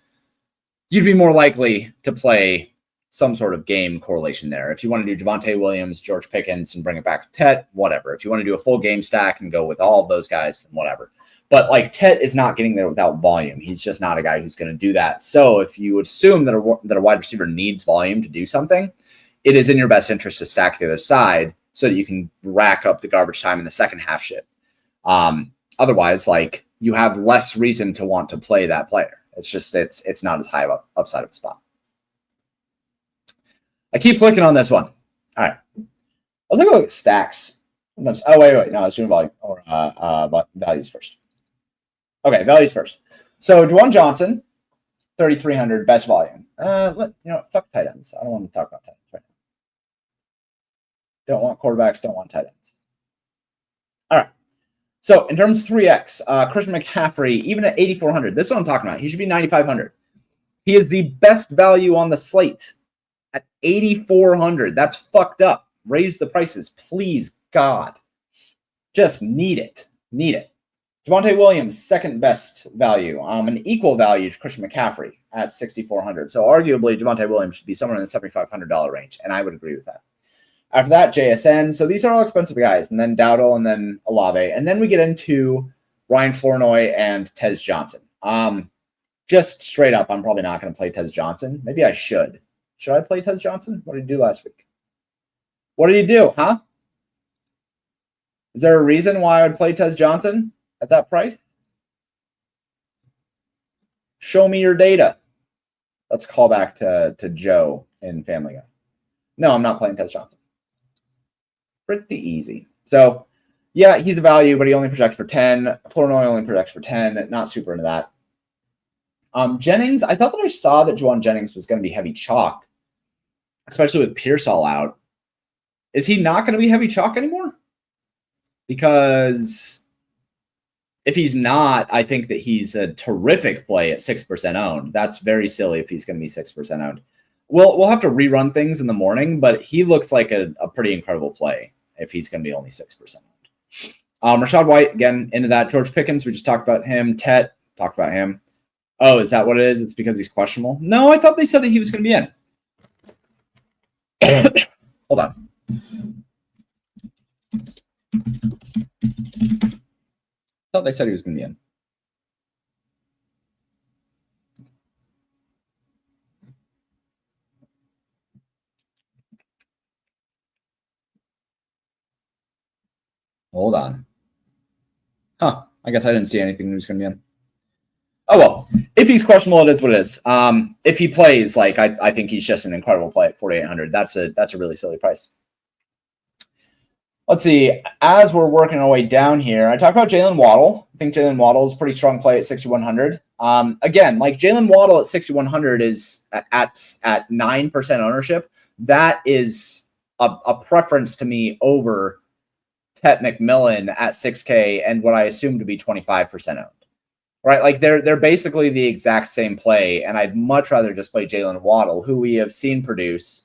you'd be more likely to play some sort of game correlation there. If you want to do Javonte Williams, George Pickens, and bring it back to Tet, whatever. If you want to do a full game stack and go with all of those guys, then whatever. But like Tet is not getting there without volume. He's just not a guy who's going to do that. So if you assume that a wide receiver needs volume to do something, it is in your best interest to stack the other side so that you can rack up the garbage time in the second half shit. Otherwise, like, you have less reason to want to play that player. It's just, it's not as high of upside of a spot. I keep clicking on this one. All right. Let's take a look at stacks. Oh, wait. No, let's do volume or values first. Okay, values first. So Juwan Johnson, 3,300, best volume. Fuck tight ends. I don't want to talk about tight ends right now. Don't want quarterbacks, don't want tight ends. All right. So in terms of 3X, Christian McCaffrey, even at 8,400, this is what I'm talking about. He should be 9,500. He is the best value on the slate. $8,400. That's fucked up. Raise the prices, please, God. Just need it. Need it. Javonte Williams, second best value. An equal value to Christian McCaffrey at $6,400. So arguably, Javonte Williams should be somewhere in the $7,500 range, and I would agree with that. After that, JSN. So these are all expensive guys, and then Dowdle, and then Olave, and then we get into Ryan Flournoy and Tez Johnson. Just straight up, I'm probably not going to play Tez Johnson. Maybe I should. Should I play Tez Johnson? What did he do last week? What did he do, huh? Is there a reason why I would play Tez Johnson at that price? Show me your data. Let's call back to Joe in Family Guy. No, I'm not playing Tez Johnson. Pretty easy. So, yeah, he's a value, but he only projects for 10. Flournoy only projects for 10. Not super into that. Jennings, I thought that I saw that Juwan Jennings was going to be heavy chalk, especially with Pearsall out. Is he not going to be heavy chalk anymore? Because if he's not, I think that he's a terrific play at 6% owned. That's very silly if he's going to be 6% owned. We'll have to rerun things in the morning, but he looks like a pretty incredible play if he's going to be only 6% owned. Rashad White, again, into that. George Pickens, we just talked about him. Tet, talked about him. Oh, is that what it is? It's because he's questionable? No, I thought they said that he was going to be in. Hold on. I thought they said he was going to be in. Hold on. Huh. I guess I didn't see anything that was going to be in. Oh, well. If he's questionable, it is what it is. If he plays, like, I think he's just an incredible play at $4,800. That's a really silly price. Let's see. As we're working our way down here, I talked about Jalen Waddle. I think Jalen Waddle is a pretty strong play at 6,100. Again, like Jalen Waddle at 6,100 is at 9% ownership. That is a preference to me over Tet McMillan at 6K and what I assume to be 25% owned. Right? Like they're basically the exact same play, and I'd much rather just play Jalen Waddle, who we have seen produce,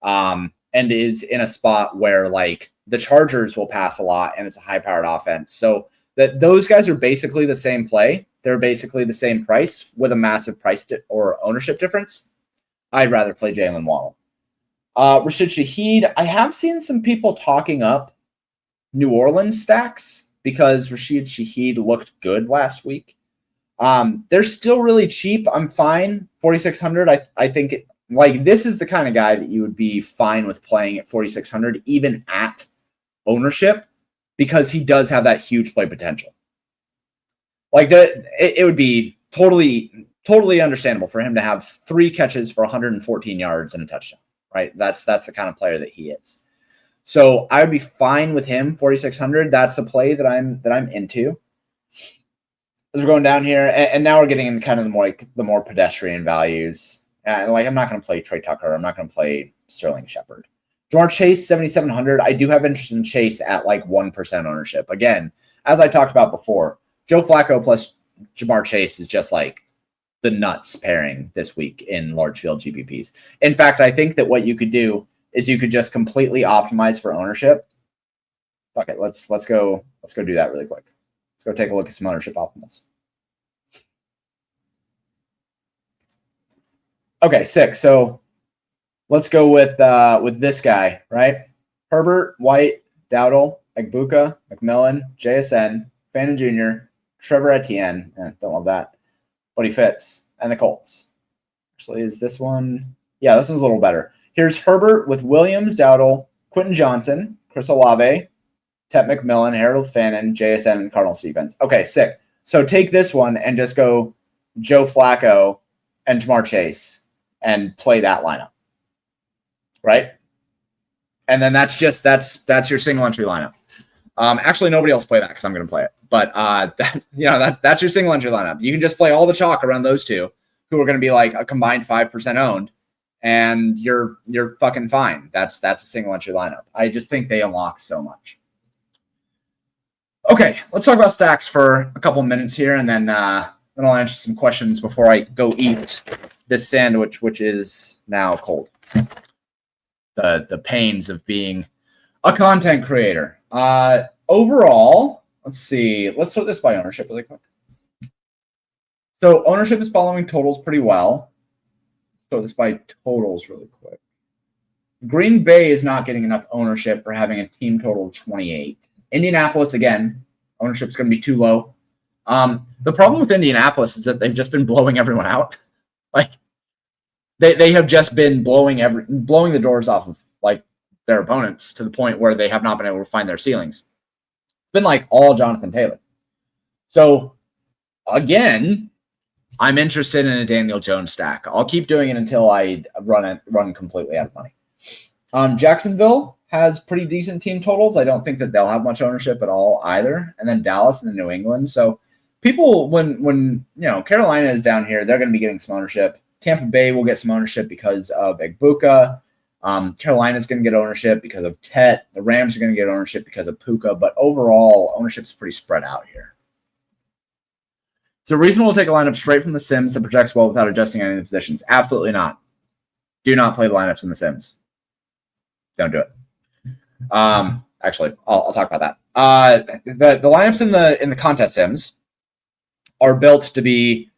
and is in a spot where like the Chargers will pass a lot and it's a high-powered offense. So that those guys are basically the same play. They're basically the same price with a massive price or ownership difference. I'd rather play Jalen Waddle. Rashid Shaheed, I have seen some people talking up New Orleans stacks because Rashid Shaheed looked good last week. They're still really cheap. I'm fine. 4,600. I think like this is the kind of guy that you would be fine with playing at 4,600, even at ownership, because he does have that huge play potential. Like that, it would be totally understandable for him to have 3 catches for 114 yards and a touchdown. Right? That's the kind of player that he is. So I would be fine with him. 4,600. That's a play that I'm into. As we're going down here, and now we're getting into kind of the more pedestrian values. And like I'm not going to play Trey Tucker. I'm not going to play Sterling Shepard. Jamar Chase, 7,700. I do have interest in Chase at like 1% ownership. Again, as I talked about before, Joe Flacco plus Jamar Chase is just like the nuts pairing this week in large field GPPs. In fact, I think that what you could do is you could just completely optimize for ownership. Okay, let's go do that really quick. Let's go take a look at some ownership optimals. Okay, sick. So let's go with this guy, right? Herbert, White, Dowdle, Egbuka, McMillan, JSN, Fannin Jr., Trevor Etienne. Don't love that, but he fits. And the Colts. Actually, is this one? Yeah, this one's a little better. Here's Herbert with Williams, Dowdle, Quentin Johnson, Chris Olave, Tet McMillan, Harold Fannin, JSN, and Cardinals defense. Okay, sick. So take this one and just go Joe Flacco and Jamar Chase and play that lineup, right? And then that's your single entry lineup. Actually, nobody else play that because I'm going to play it. But that's your single entry lineup. You can just play all the chalk around those two, who are going to be like a combined 5% owned, and you're fucking fine. That's a single entry lineup. I just think they unlock so much. Okay, let's talk about stacks for a couple minutes here, and then I'll answer some questions before I go eat this sandwich, which is now cold. the pains of being a content creator. Overall, let's see. Let's sort this by ownership really quick. So ownership is following totals pretty well. So this by totals really quick. Green Bay is not getting enough ownership for having a team total of 28. Indianapolis, again, ownership is going to be too low. The problem with Indianapolis is that they've just been blowing everyone out. Like they have just been blowing the doors off of like their opponents to the point where they have not been able to find their ceilings. It's been like all Jonathan Taylor. So again, I'm interested in a Daniel Jones stack. I'll keep doing it until I run completely out of money. Jacksonville has pretty decent team totals. I don't think that they'll have much ownership at all either. And then Dallas and then New England. So people, when Carolina is down here, they're going to be getting some ownership. Tampa Bay will get some ownership because of Egbuka. Carolina's going to get ownership because of Tet. The Rams are going to get ownership because of Puka. But overall, ownership is pretty spread out here. Is it reasonable to take a lineup straight from the Sims that projects well without adjusting any of the positions? Absolutely not. Do not play the lineups in the Sims. Don't do it. Actually, I'll talk about that. The lineups in the contest Sims are built to be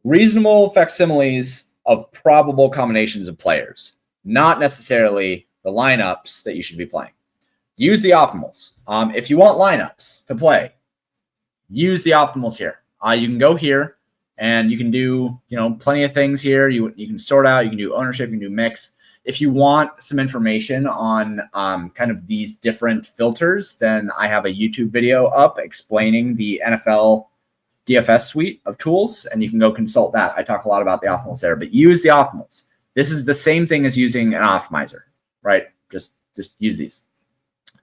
reasonable facsimiles of probable combinations of players, not necessarily the lineups that you should be playing. Use the optimals. If you want lineups to play, use the optimals here. You can go here and you can do, plenty of things here. You can sort out, you can do ownership, you can do mix. If you want some information on kind of these different filters, then I have a YouTube video up explaining the NFL DFS suite of tools, and you can go consult that. I talk a lot about the optimals there, but use the optimals. This is the same thing as using an optimizer, right? Just use these. I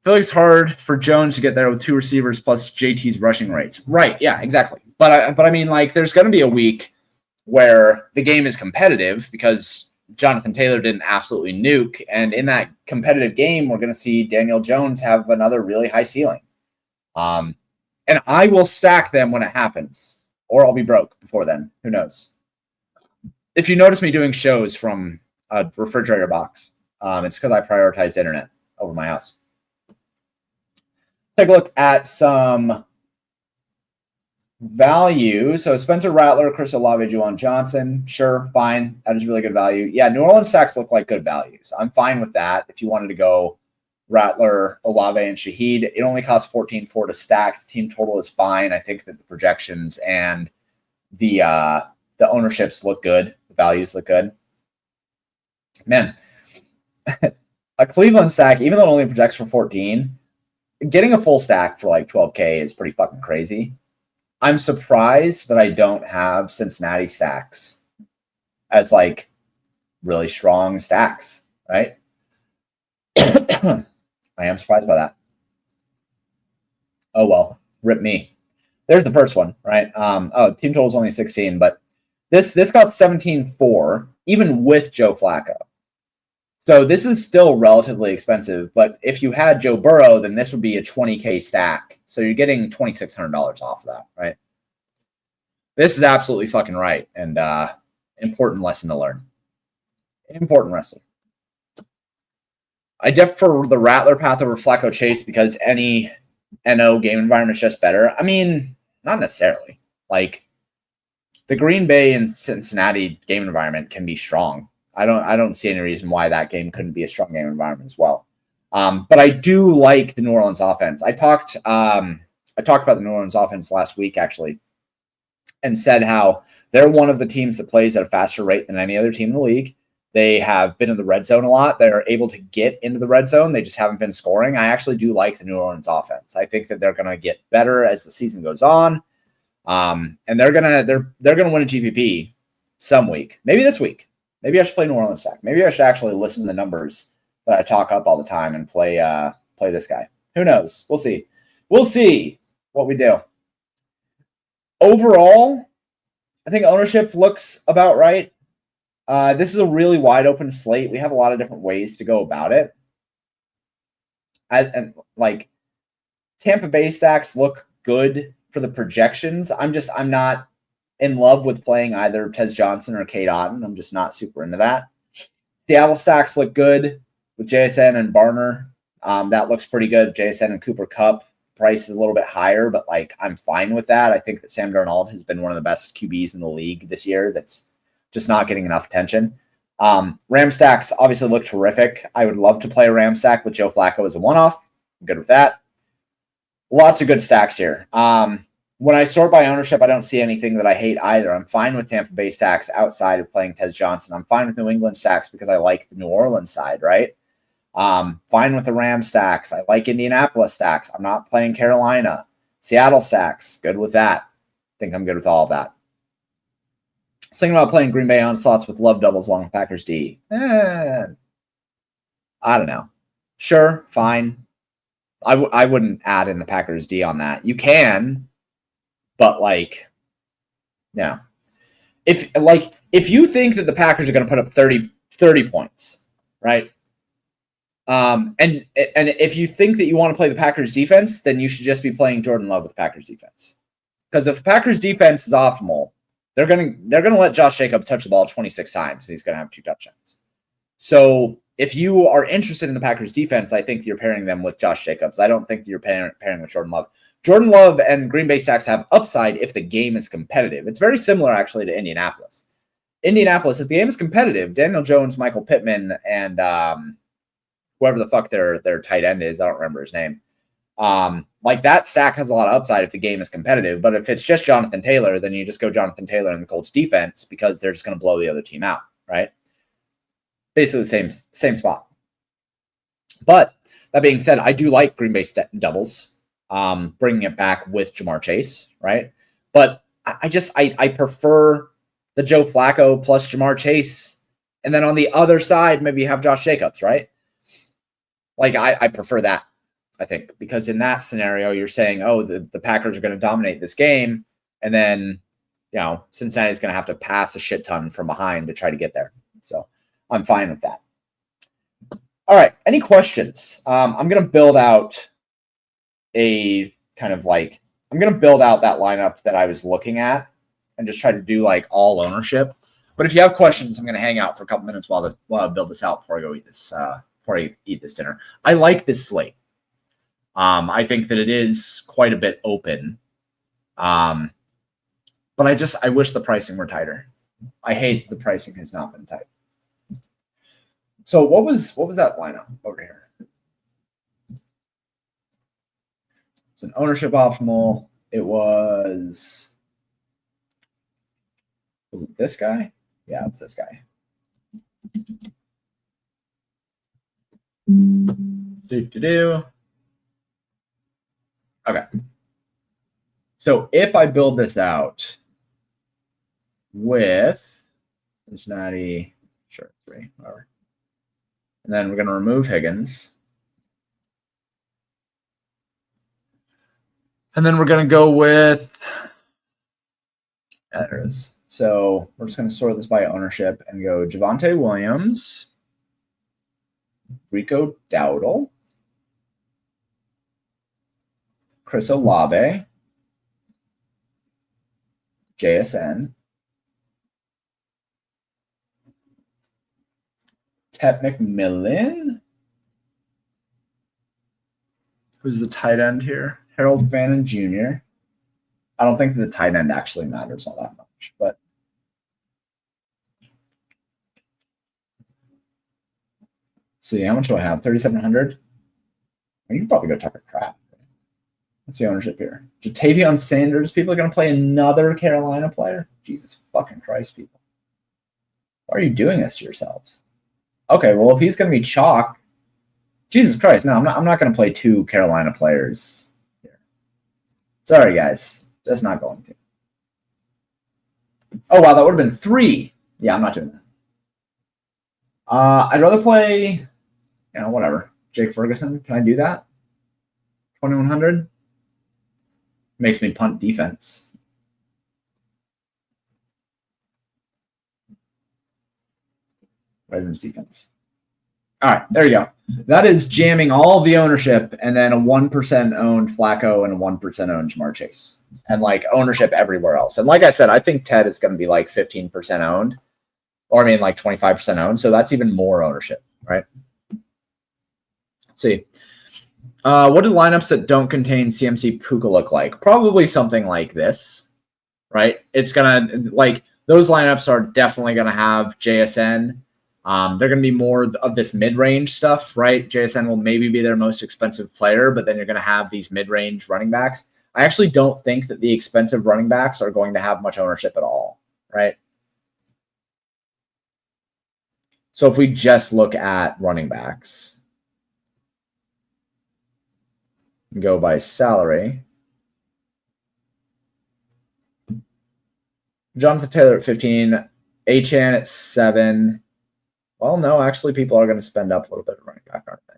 feel like it's hard for Jones to get there with two receivers plus JT's rushing rates. Right, yeah, exactly. But I mean, like, there's going to be a week where the game is competitive because Jonathan Taylor didn't absolutely nuke. And in that competitive game, we're going to see Daniel Jones have another really high ceiling. And I will stack them when it happens, or I'll be broke before then. Who knows? If you notice me doing shows from a refrigerator box, it's because I prioritized internet over my house. Take a look at some value. So Spencer Rattler, Chris Olave, Juwan Johnson. Sure, fine. That is really good value. Yeah, New Orleans stacks look like good values. I'm fine with that. If you wanted to go Rattler, Olave, and Shaheed, it only costs 14.4 to stack. The team total is fine. I think that the projections and the ownerships look good. The values look good. Man, a Cleveland stack, even though it only projects for 14, getting a full stack for like 12K is pretty fucking crazy. I'm surprised that I don't have Cincinnati stacks as like really strong stacks, right? I am surprised by that. Oh, well, rip me. There's the first one, right? Team total is only 16, but this costs 17.4, even with Joe Flacco. So this is still relatively expensive, but if you had Joe Burrow, then this would be a 20K stack. So you're getting $2,600 off of that, right? This is absolutely fucking right, and important lesson to learn. Important lesson. I def for the Rattler path over Flacco Chase because any NO game environment is just better. I mean, not necessarily. Like the Green Bay and Cincinnati game environment can be strong. I don't see any reason why that game couldn't be a strong game environment as well. But I do like the New Orleans offense. I talked about the New Orleans offense last week actually, and said how they're one of the teams that plays at a faster rate than any other team in the league. They have been in the red zone a lot. They're able to get into the red zone. They just haven't been scoring. I actually do like the New Orleans offense. I think that they're going to get better as the season goes on. And they're going to win a GPP some week. Maybe this week. Maybe I should play New Orleans stack. Maybe I should actually listen to the numbers that I talk up all the time and play this guy. Who knows? We'll see. We'll see what we do. Overall, I think ownership looks about right. This is a really wide open slate. We have a lot of different ways to go about it. And like Tampa Bay stacks look good for the projections. I'm not in love with playing either Tez Johnson or Cade Otton. I'm just not super into that. Seattle stacks look good with JSN and Barner. That looks pretty good. JSN and Cooper Kupp. Price is a little bit higher, but like I'm fine with that. I think that Sam Darnold has been one of the best QBs in the league this year. That's just not getting enough attention. Ram stacks obviously look terrific. I would love to play a Ram stack with Joe Flacco as a one-off. I'm good with that. Lots of good stacks here. When I sort by ownership, I don't see anything that I hate either. I'm fine with Tampa Bay stacks outside of playing Tez Johnson. I'm fine with New England stacks because I like the New Orleans side, right? Fine with the Ram stacks. I like Indianapolis stacks. I'm not playing Carolina. Seattle stacks. Good with that. I think I'm good with all of that. I was thinking about playing Green Bay onslaughts with love doubles along with Packers D. I don't know. Sure, fine. I wouldn't add in the Packers D on that. You can, but like, yeah. If you think that the Packers are going to put up 30 points, right? And if you think that you want to play the Packers defense, then you should just be playing Jordan Love with the Packers defense. Because if the Packers defense is optimal, they're gonna let Josh Jacobs touch the ball 26 times, and he's gonna have 2 touchdowns. So if you are interested in the Packers defense, I think you're pairing them with Josh Jacobs. I don't think that you're pairing with Jordan Love. Jordan Love and Green Bay stacks have upside if the game is competitive. It's very similar actually to Indianapolis. Indianapolis, if the game is competitive, Daniel Jones, Michael Pittman, and whoever the fuck their tight end is, I don't remember his name. Like that stack has a lot of upside if the game is competitive, but if it's just Jonathan Taylor, then you just go Jonathan Taylor and the Colts defense because they're just going to blow the other team out, right? Basically the same spot. But that being said, I do like Green Bay doubles, bringing it back with Jamar Chase, right? But I prefer the Joe Flacco plus Jamar Chase, and then on the other side, maybe you have Josh Jacobs, right? Like I prefer that, I think, because in that scenario, you're saying, oh, the Packers are going to dominate this game, and then Cincinnati's going to have to pass a shit ton from behind to try to get there. So I'm fine with that. All right. Any questions? I'm going to build out I'm going to build out that lineup that I was looking at and just try to do like all ownership. But if you have questions, I'm going to hang out for a couple minutes while I build this out before I go eat this, dinner. I like this slate. I think that it is quite a bit open. But I wish the pricing were tighter. I hate the pricing has not been tight. So what was that lineup over here? It's an ownership optimal. It was it this guy? Yeah, it's this guy. Okay. So if I build this out with Cincinnati, sure, 3, whatever. And then we're going to remove Higgins. And then we're going to go with, there it is. So we're just going to sort this by ownership and go Javonte Williams, Rico Dowdle, Chris Olave, JSN, Ted McMillan. Who's the tight end here? Harold Bannon Jr. I don't think the tight end actually matters all that much, but let's see, how much do I have? 3,700. You can probably go Tucker Kraft. What's the ownership here? Jatavion Sanders. People are going to play another Carolina player? Jesus fucking Christ, people. Why are you doing this to yourselves? Okay, well, if he's going to be chalk, Jesus Christ, no, I'm not going to play 2 Carolina players here. Sorry, guys. Just not going to. Oh, wow, that would have been 3. Yeah, I'm not doing that. I'd rather play, whatever. Jake Ferguson. Can I do that? 2,100? Makes me punt defense. Ravens defense. All right, there you go. That is jamming all of the ownership and then a 1% owned Flacco and a 1% owned Jamar Chase. And like ownership everywhere else. And like I said, I think Ted is going to be like 15% owned. or I mean like 25% owned. So that's even more ownership, right? Let's see. What do lineups that don't contain CMC Puka look like? Probably something like this, right? It's going to, like, those lineups are definitely going to have JSN. They're going to be more of this mid-range stuff, right? JSN will maybe be their most expensive player, but then you're going to have these mid-range running backs. I actually don't think that the expensive running backs are going to have much ownership at all, right? So if we just look at running backs, go by salary, Jonathan Taylor at 15, Achane at 7. Well, no, actually, people are going to spend up a little bit of running back, aren't they?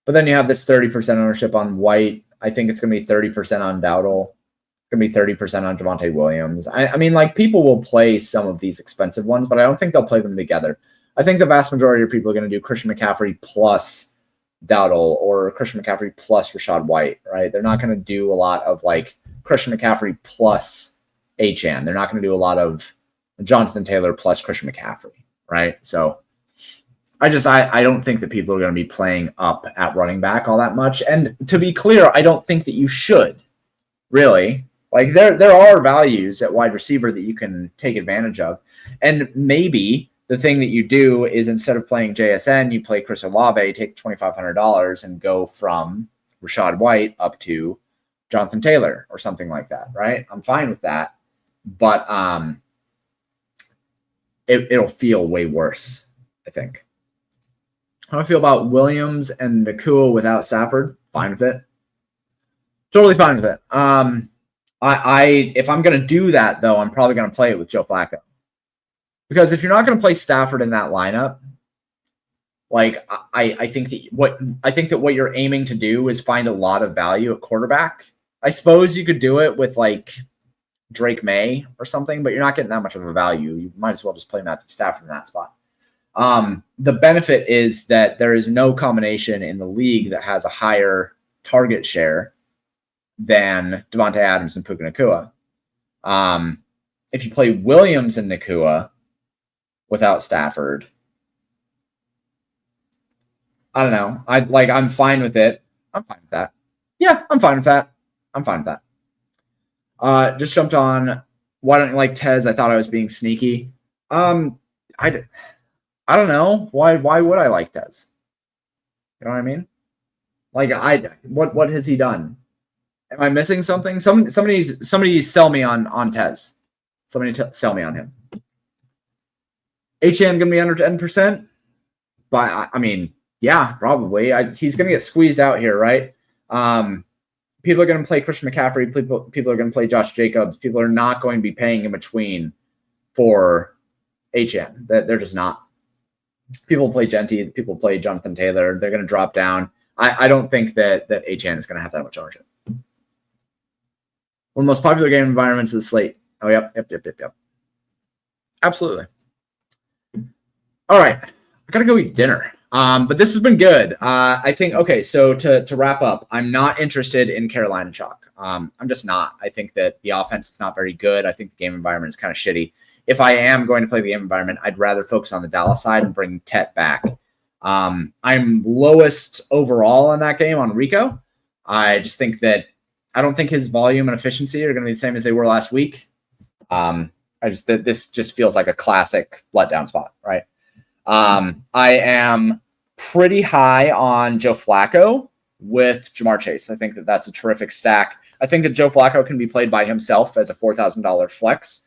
But then you have this 30% ownership on White. I think it's going to be 30% on Dowdle. It's going to be 30% on Javonte Williams. I mean, like, people will play some of these expensive ones, but I don't think they'll play them together. I think the vast majority of people are going to do Christian McCaffrey plus Dowdle or Christian McCaffrey plus Rashad White, right? They're not going to do a lot of, like, Christian McCaffrey plus Achane. They're not going to do a lot of Jonathan Taylor plus Christian McCaffrey, right? So I don't think that people are going to be playing up at running back all that much. And to be clear, I don't think that you should, really. Like, there are values at wide receiver that you can take advantage of. And maybe the thing that you do is, instead of playing JSN, you play Chris Olave, take $2,500 and go from Rashad White up to Jonathan Taylor or something like that, right? I'm fine with that. But it'll feel way worse, I think. How do I feel about Williams and Nakua without Stafford? Fine with it. Totally fine with it. If I'm going to do that, though, I'm probably going to play it with Joe Flacco. Because if you're not going to play Stafford in that lineup, like, I think that what you're aiming to do is find a lot of value at quarterback. I suppose you could do it with, like, Drake May or something, but you're not getting that much of a value. You might as well just play Matthew Stafford in that spot. The benefit is that there is no combination in the league that has a higher target share than Devontae Adams and Puka Nacua. If you play Williams and Nacua without Stafford, I don't know. I'm fine with it. I'm fine with that. Yeah, I'm fine with that. Just jumped on. Why don't you like Tez? I thought I was being sneaky. I don't know. Why would I like Tez? You know what I mean? Like, what has he done? Am I missing something? Somebody sell me on Tez. Sell me on him. HN gonna be under 10%? But I mean, yeah, probably. He's gonna get squeezed out here, right? People are going to play Christian McCaffrey. People are going to play Josh Jacobs. People are not going to be paying in between for HN. They're just not. People play Genty. People play Jonathan Taylor. They're going to drop down. I don't think that HN is going to have that much ownership. One of the most popular game environments is Slate. Oh, yep. Absolutely. All right. I got to go eat dinner. But this has been good. I think, okay, so to wrap up, I'm not interested in Carolina chalk. I'm just not. I think that the offense is not very good. I think the game environment is kind of shitty. If I am going to play the game environment, I'd rather focus on the Dallas side and bring Tet back. I'm lowest overall in that game on Rico. I just think that I don't think his volume and efficiency are going to be the same as they were last week. This just feels like a classic letdown spot, right? I am pretty high on Joe Flacco with Jamar Chase. I think that that's a terrific stack. I think that Joe Flacco can be played by himself as a $4,000 flex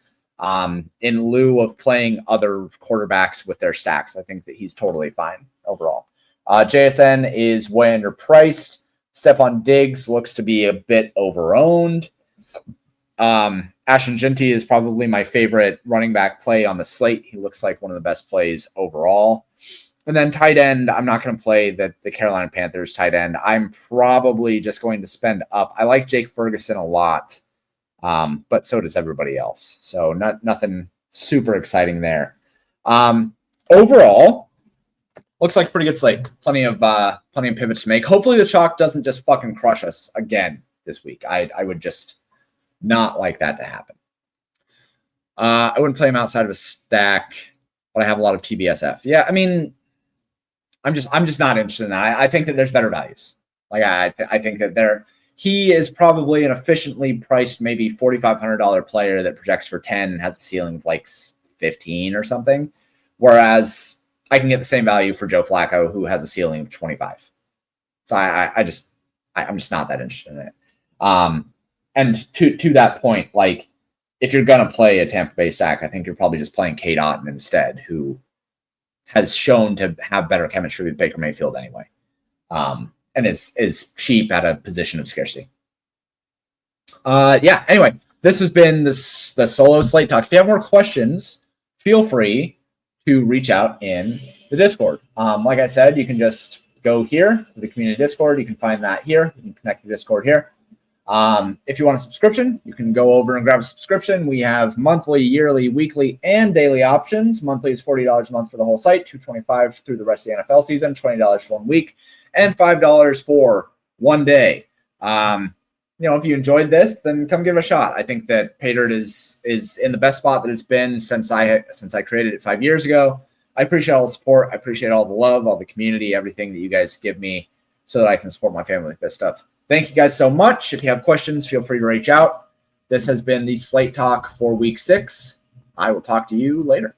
in lieu of playing other quarterbacks with their stacks. I think that he's totally fine overall. JSN is way underpriced. Stephon Diggs looks to be a bit overowned. Ashton Genty is probably my favorite running back play on the slate. He looks like one of the best plays overall. And then tight end, I'm not going to play the Carolina Panthers tight end. I'm probably just going to spend up. I like Jake Ferguson a lot, but so does everybody else. So nothing super exciting there. Overall, looks like a pretty good slate. Plenty of pivots to make. Hopefully the chalk doesn't just fucking crush us again this week. I would just not like that to happen. I wouldn't play him outside of a stack, but I have a lot of TBSF. Yeah, I mean, I'm just not interested in that. I think that there's better values. Like I think that he is probably an efficiently priced, maybe $4,500 player that projects for 10 and has a ceiling of like 15 or something. Whereas I can get the same value for Joe Flacco, who has a ceiling of 25. So I'm just not that interested in it. And to that point, like if you're gonna play a Tampa Bay stack, I think you're probably just playing Cade Otton instead, who has shown to have better chemistry with Baker Mayfield anyway, and is cheap at a position of scarcity. Yeah. Anyway, this has been the solo Slate Talk. If you have more questions, feel free to reach out in the Discord. Like I said, you can just go here to the community Discord. You can find that here. You can connect to Discord here. If you want a subscription, you can go over and grab a subscription. We have monthly, yearly, weekly, and daily options. Monthly is $40 a month for the whole site, $225 through the rest of the NFL season, $20 for 1 week, and $5 for 1 day. If you enjoyed this, then come give it a shot. I think that Paydirt is in the best spot that it's been since I created it 5 years ago. I appreciate all the support. I appreciate all the love, all the community, everything that you guys give me so that I can support my family with this stuff. Thank you guys so much. If you have questions, feel free to reach out. This has been the Slate Talk for week 6. I will talk to you later.